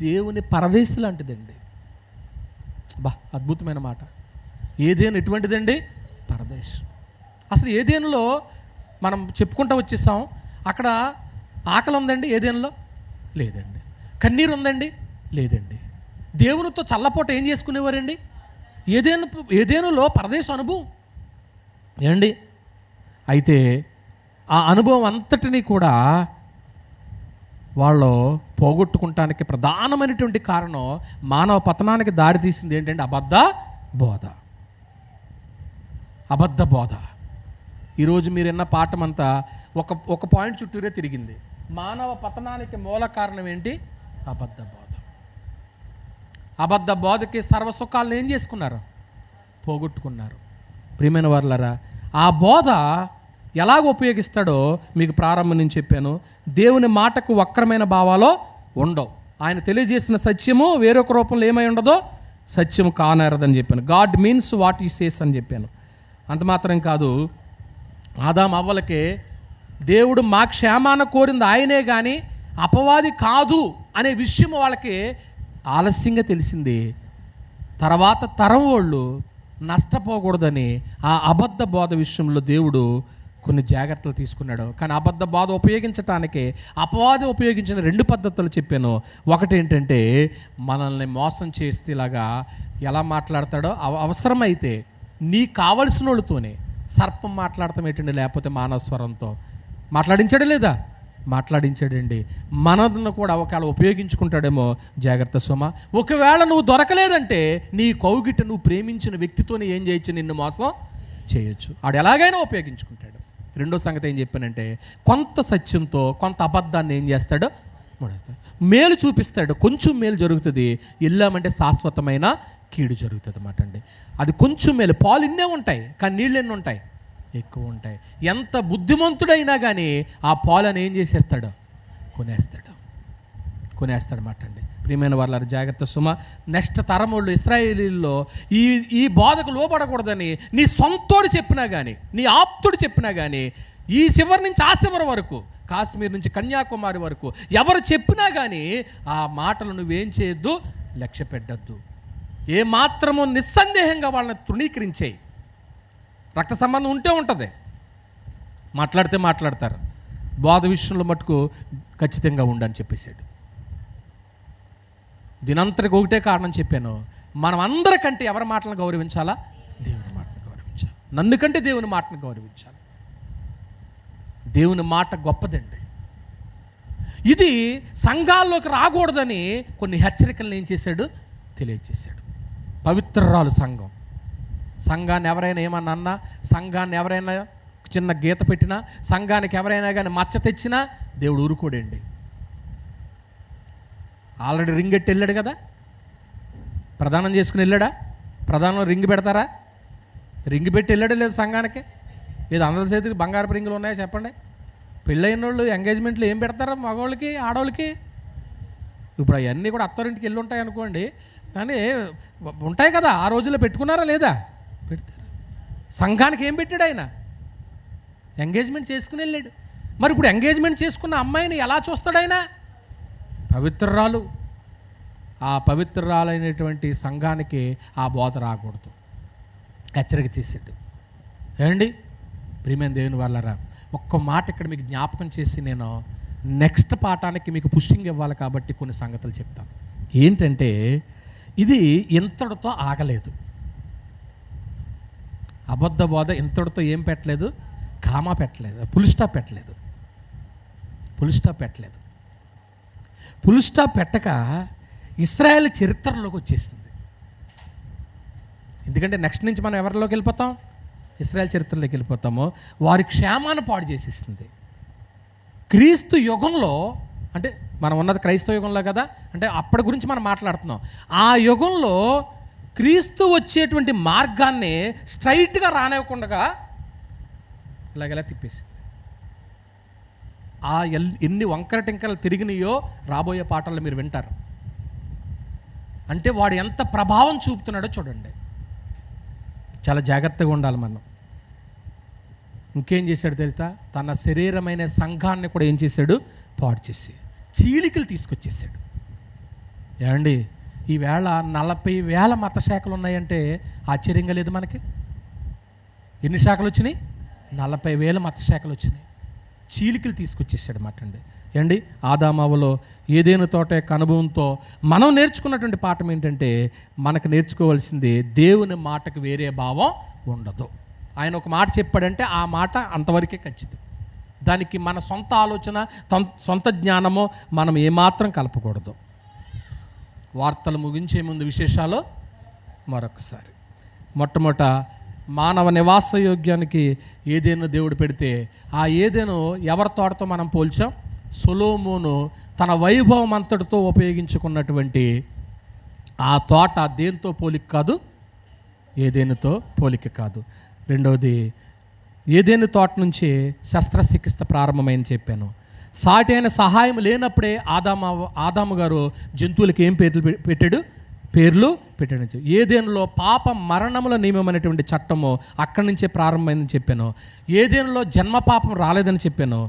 దేవుని పరదేశి లాంటిదండి. అద్భుతమైన మాట. ఏదేను ఎటువంటిదండి? పరదేశం. అసలు ఏదేనులో మనం చెప్పుకుంటూ వచ్చేసాం. అక్కడ ఆకలి ఉందండి? ఏదేనులో లేదండి. కన్నీరు ఉందండి? లేదండి. దేవునితో చల్లపోట ఏం చేసుకునేవారండి? ఏదేనులో పరదేశ అనుభవం ఏమండి. అయితే ఆ అనుభవం అంతటినీ కూడా వాళ్ళు పోగొట్టుకుంటానికి ప్రధానమైనటువంటి కారణం, మానవ పతనానికి దారి తీసింది ఏంటంటే అబద్ధ బోధ. అబద్ధ బోధ. ఈరోజు మీరు విన్న పాఠం అంతా ఒక పాయింట్ చుట్టూరే తిరిగింది. మానవ పతనానికి మూల కారణం ఏంటి? అబద్ధ బోధ. అబద్ధ బోధకి సర్వసుఖాలను ఏం చేసుకున్నారు? పోగొట్టుకున్నారు. ప్రియమైన వారులారా, ఆ బోధ ఎలాగ ఉపయోగిస్తాడో మీకు ప్రారంభం నుంచి చెప్పాను. దేవుని మాటకు వక్రమైన భావాలు ఉండవు. ఆయన తెలియజేసిన సత్యము వేరొక రూపంలో ఏమై ఉండదో సత్యము కానేరదని చెప్పాను. గాడ్ మీన్స్ వాట్ ఈ సేస్ అని చెప్పాను. అంత మాత్రం కాదు, ఆదాము అవ్వలకే దేవుడు మా క్షేమాన్ని కోరింది ఆయనే కానీ అపవాది కాదు అనే విషయం వాళ్ళకి ఆలస్యంగా తెలిసింది. తర్వాత తరం వాళ్ళు నష్టపోకూడదని ఆ అబద్ధ బోధ విషయంలో దేవుడు కొన్ని జాగ్రత్తలు తీసుకున్నాడు. కానీ అబద్ధ బోధ ఉపయోగించటానికి అపవాది ఉపయోగించిన 2 పద్ధతులు చెప్పాను. ఒకటి ఏంటంటే మనల్ని మోసం చేసేలాగా ఎలా మాట్లాడతాడో, అవసరమైతే నీ కావలసిన వాళ్ళతోనే సర్పం మాట్లాడతాం ఏంటండి, లేకపోతే మానవ స్వరంతో మాట్లాడించాడు లేదా? మాట్లాడించాడండి. మనను కూడా ఒకవేళ ఉపయోగించుకుంటాడేమో. జాగ్రత్త సుమ. ఒకవేళ నువ్వు దొరకలేదంటే నీ కౌగిట నువ్వు ప్రేమించిన వ్యక్తితోనే ఏం చేయొచ్చు? నిన్ను మోసం చేయొచ్చు. ఆడు ఎలాగైనా ఉపయోగించుకుంటాడు. రెండో సంగతి ఏం చెప్పానంటే, కొంత సత్యంతో కొంత అబద్ధాన్ని ఏం చేస్తాడు? ముడేస్తాడు. మేలు చూపిస్తాడు. కొంచెం మేలు జరుగుతుంది, వెళ్ళామంటే శాశ్వతమైన కీడు జరుగుతుంది అన్నమాట అండి. అది కొంచెం మేలు. పాలు ఇన్నే ఉంటాయి కానీ నీళ్ళు ఎన్ని ఉంటాయి? ఎక్కువ ఉంటాయి. ఎంత బుద్ధిమంతుడైనా కానీ ఆ పాలను ఏం చేసేస్తాడు? కొనేస్తాడన్నమాట అండి. ప్రియమైన వాళ్ళ జాగ్రత్త సుమ. నెక్స్ట్ తరం వాళ్ళు ఇశ్రాయేలీల్లో ఈ బోధకు లోపడకూడదని నీ సొంతోడు చెప్పినా కానీ, నీ ఆప్తుడు చెప్పినా కానీ, ఈ చివరి నుంచి ఆ చివరి వరకు కాశ్మీర్ నుంచి కన్యాకుమారి వరకు ఎవరు చెప్పినా కానీ ఆ మాటలు నువ్వేం చేయొద్దు, లక్ష్య పెట్టద్దు. ఏ మాత్రము నిస్సందేహంగా వాళ్ళని తృణీకరించేయి. రక్త సంబంధం ఉంటే ఉంటుంది, మాట్లాడితే మాట్లాడతారు. బోధ విషయంలో మటుకు ఖచ్చితంగా ఉండని చెప్పేశాడు. దీనంతటికి ఒకటే కారణం చెప్పాను, మనం అందరికంటే ఎవరి మాటలను గౌరవించాలా? దేవుని మాటను గౌరవించాలి. నన్ను కంటే దేవుని మాటను గౌరవించాలి. దేవుని మాట గొప్పదండి. ఇది సంఘాల్లోకి రాకూడదని కొన్ని హెచ్చరికలను ఏం చేశాడు? తెలియజేశాడు. పవిత్రరాలు సంఘం. సంఘాన్ని ఎవరైనా ఏమన్నా అన్నా, సంఘాన్ని ఎవరైనా చిన్న గీత పెట్టినా, సంఘానికి ఎవరైనా కానీ మచ్చ తెచ్చినా దేవుడు ఊరుకోడండి. ఆల్రెడీ రింగ్ ఎట్టి వెళ్ళాడు కదా, ప్రదానం చేసుకుని వెళ్ళాడా? ప్రధానంలో రింగ్ పెడతారా? రింగ్ పెట్టి వెళ్ళాడు లేదు సంఘానికి? ఏదో అందరి చేతికి బంగారపు రింగులు ఉన్నాయో చెప్పండి. పెళ్ళైన వాళ్ళు ఎంగేజ్మెంట్లు ఏం పెడతారా మగవాళ్ళకి, ఆడవాళ్ళకి? ఇప్పుడు అవన్నీ కూడా అత్తారింటికి వెళ్ళి ఉంటాయి అనుకోండి, కానీ ఉంటాయి కదా, ఆ రోజుల్లో పెట్టుకున్నారా లేదా? పెడతారు. సంఘానికి ఏం పెట్టాడు ఆయన? ఎంగేజ్మెంట్ చేసుకుని వెళ్ళాడు. మరి ఇప్పుడు ఎంగేజ్మెంట్ చేసుకున్న అమ్మాయిని ఎలా చూస్తాడు ఆయన? పవిత్రరాలు. ఆ పవిత్రరాలైనటువంటి సంఘానికి ఆ బోధ రాకూడదు, హెచ్చరిక చేసాడు. ఏమండి ప్రియమైన దేవుని వాళ్ళరా, ఒక్క మాట ఇక్కడ మీకు జ్ఞాపకం చేసి నేను నెక్స్ట్ పాఠానికి మీకు పుషింగ్ ఇవ్వాలి కాబట్టి కొన్ని సంగతులు చెప్తాను. ఏంటంటే ఇది ఇంతటితో ఆగలేదు. అబద్ధ బోధ ఇంతటితో ఏం పెట్టలేదు? కామా పెట్టలేదు, ఫుల్ స్టాప్ పెట్టలేదు. ఫుల్ స్టాప్ పెట్టలేదు. ఫుల్ స్టాప్ పెట్టక ఇశ్రాయేల్ చరిత్రలోకి వచ్చేసింది. ఎందుకంటే నెక్స్ట్ నుంచి మనం ఎవరిలోకి వెళ్ళిపోతాం? ఇశ్రాయేల్ చరిత్రలోకి వెళ్ళిపోతాము. వారి క్షేమాన్ని పాడు చేసేస్తుంది. క్రీస్తు యుగంలో, అంటే మనం ఉన్నది క్రైస్తవ యుగంలో కదా, అంటే అప్పటి గురించి మనం మాట్లాడుతున్నాం. ఆ యుగంలో క్రీస్తు వచ్చేటువంటి మార్గాన్ని స్ట్రైట్గా రానివ్వకుండా ఇలాగెలా తిప్పేసింది. ఆ ఎన్ని వంకర టింకలు తిరిగినాయో రాబోయే పాటల్లో మీరు వింటారు. అంటే వాడు ఎంత ప్రభావం చూపుతున్నాడో చూడండి. చాలా జాగ్రత్తగా ఉండాలి మనం. ఇంకేం చేశాడు తెలుసా? తన శరీరమైన సంఘాన్ని కూడా ఏం చేశాడు? పాడు చేసి చీలికలు తీసుకొచ్చేసాడు. ఏమండి ఈవేళ 40,000 మత శాఖలు ఉన్నాయంటే ఆశ్చర్యంగా లేదు మనకి? ఎన్ని శాఖలు వచ్చినాయి? 40,000 మత శాఖలు వచ్చినాయి. చీలికలు తీసుకొచ్చేసాడు అన్నమాట అండి. ఏమండి ఆదామవ్వలో ఏదేను తోట యొక్క అనుభవంతో మనం నేర్చుకున్నటువంటి పాఠం ఏంటంటే, మనకు నేర్చుకోవాల్సింది దేవుని మాటకు వేరే భావం ఉండదు. ఆయన ఒక మాట చెప్పాడంటే ఆ మాట అంతవరకే ఖచ్చితం. దానికి మన సొంత ఆలోచన, సొంత జ్ఞానమో మనం ఏమాత్రం కలపకూడదు. వార్తలు ముగించే ముందు విశేషాలు మరొకసారి. మొట్టమొదట మానవ నివాస యోగ్యానికి ఏదేను దేవుడు పెడితే, ఆ ఏదేను ఎవరి తోటతో మనం పోల్చాం? సొలొమోను తన వైభవం అంతటితో ఉపయోగించుకున్నటువంటి ఆ తోట దేనితో పోలిక కాదు? ఏదేనుతో పోలిక కాదు. రెండవది, ఏదేను తోట నుంచి శస్త్రచికిత్స ప్రారంభమైంది చెప్పాను. సాటి అయిన సహాయం లేనప్పుడే ఆదాము గారు జంతువులకి ఏం పేర్లు పెట్టాడు. ఏదేనులో పాప మరణముల నియమం అనేటువంటి చట్టము అక్కడి నుంచే ప్రారంభమైందని చెప్పాను. ఏదేనులో జన్మ పాపం రాలేదని చెప్పాను.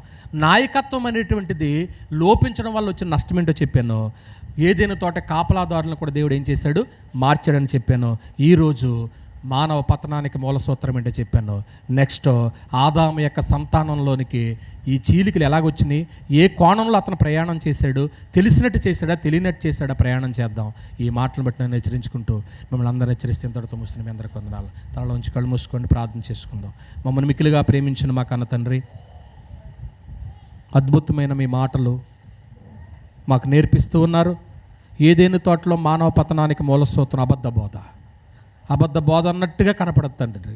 నాయకత్వం అనేటువంటిది లోపించడం వల్ల వచ్చిన నష్టం ఏంటో చెప్పాను. ఏదేను తోట కాపలాదారులను కూడా దేవుడు ఏం చేశాడు? మార్చాడని చెప్పాను. ఈరోజు మానవ పతనానికి మూల సూత్రం ఏంటో చెప్పాను. నెక్స్ట్ ఆదాము యొక్క సంతానంలోనికి ఈ చీలికలు ఎలాగొచ్చినాయి, ఏ కోణంలో అతను ప్రయాణం చేశాడు, తెలిసినట్టు చేశాడా తెలియనట్టు చేశాడా, ప్రయాణం చేద్దాం. ఈ మాటలను బట్టి నేను హెచ్చరించుకుంటూ మిమ్మల్ని అందరూ హెచ్చరిస్తే ఇంతటితో ముస్లిం మీ అందరికీ వందనాలు. తనలో ఉంచి కళ్ళు మూసుకోండి, ప్రార్థన చేసుకుందాం. మమ్మల్ని మిక్కిలిగా ప్రేమించిన మా కన్న తండ్రి, అద్భుతమైన మీ మాటలు మాకు నేర్పిస్తూ ఉన్నారు. ఏదేను తోటలో మానవ పతనానికి మూల సూత్రం అబద్ధ బోధ అన్నట్టుగా కనపడుతుంది.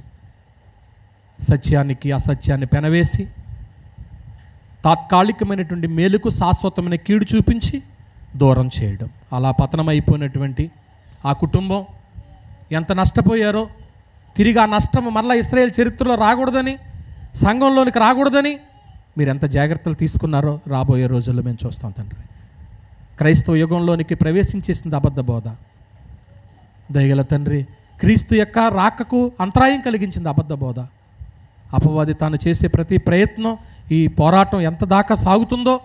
సత్యానికి అసత్యాన్ని పెనవేసి తాత్కాలికమైనటువంటి మేలుకు శాశ్వతమైన కీడు చూపించి దూరం చేయడం, అలా పతనం అయిపోయినటువంటి ఆ కుటుంబం ఎంత నష్టపోయారో, తిరిగి ఆ నష్టం మరలా ఇశ్రాయేల్ చరిత్రలో రాకూడదని, సంఘంలోనికి రాకూడదని మీరు ఎంత జాగ్రత్తలు తీసుకున్నారో రాబోయే రోజుల్లో మేము చూస్తాం తండ్రి. క్రైస్తవ యుగంలోనికి ప్రవేశించేసింది అబద్ధ బోధ. దయగల తండ్రి, క్రీస్తు యొక్క రాకకు అంతరాయం కలిగించింది అబద్ధ బోధ. అపవాది తాను చేసే ప్రతి ప్రయత్నం ఈ పోరాటం ఎంత దాకా సాగుతుందో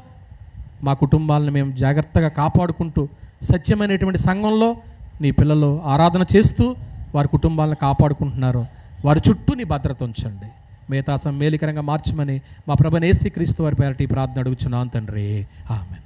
మా కుటుంబాలను మేము జాగ్రత్తగా కాపాడుకుంటూ సత్యమైనటువంటి సంఘంలో నీ పిల్లలు ఆరాధన చేస్తూ వారి కుటుంబాలను కాపాడుకుంటున్నారు. వారి చుట్టూ నీ భద్రత ఉంచండి. మిగతా మేలుకరంగా మార్చమని మా ప్రభువైన యేసుక్రీస్తు వారి పేరటి ప్రార్థన అడుగుచున్నాను తండ్రి. ఆమేన్.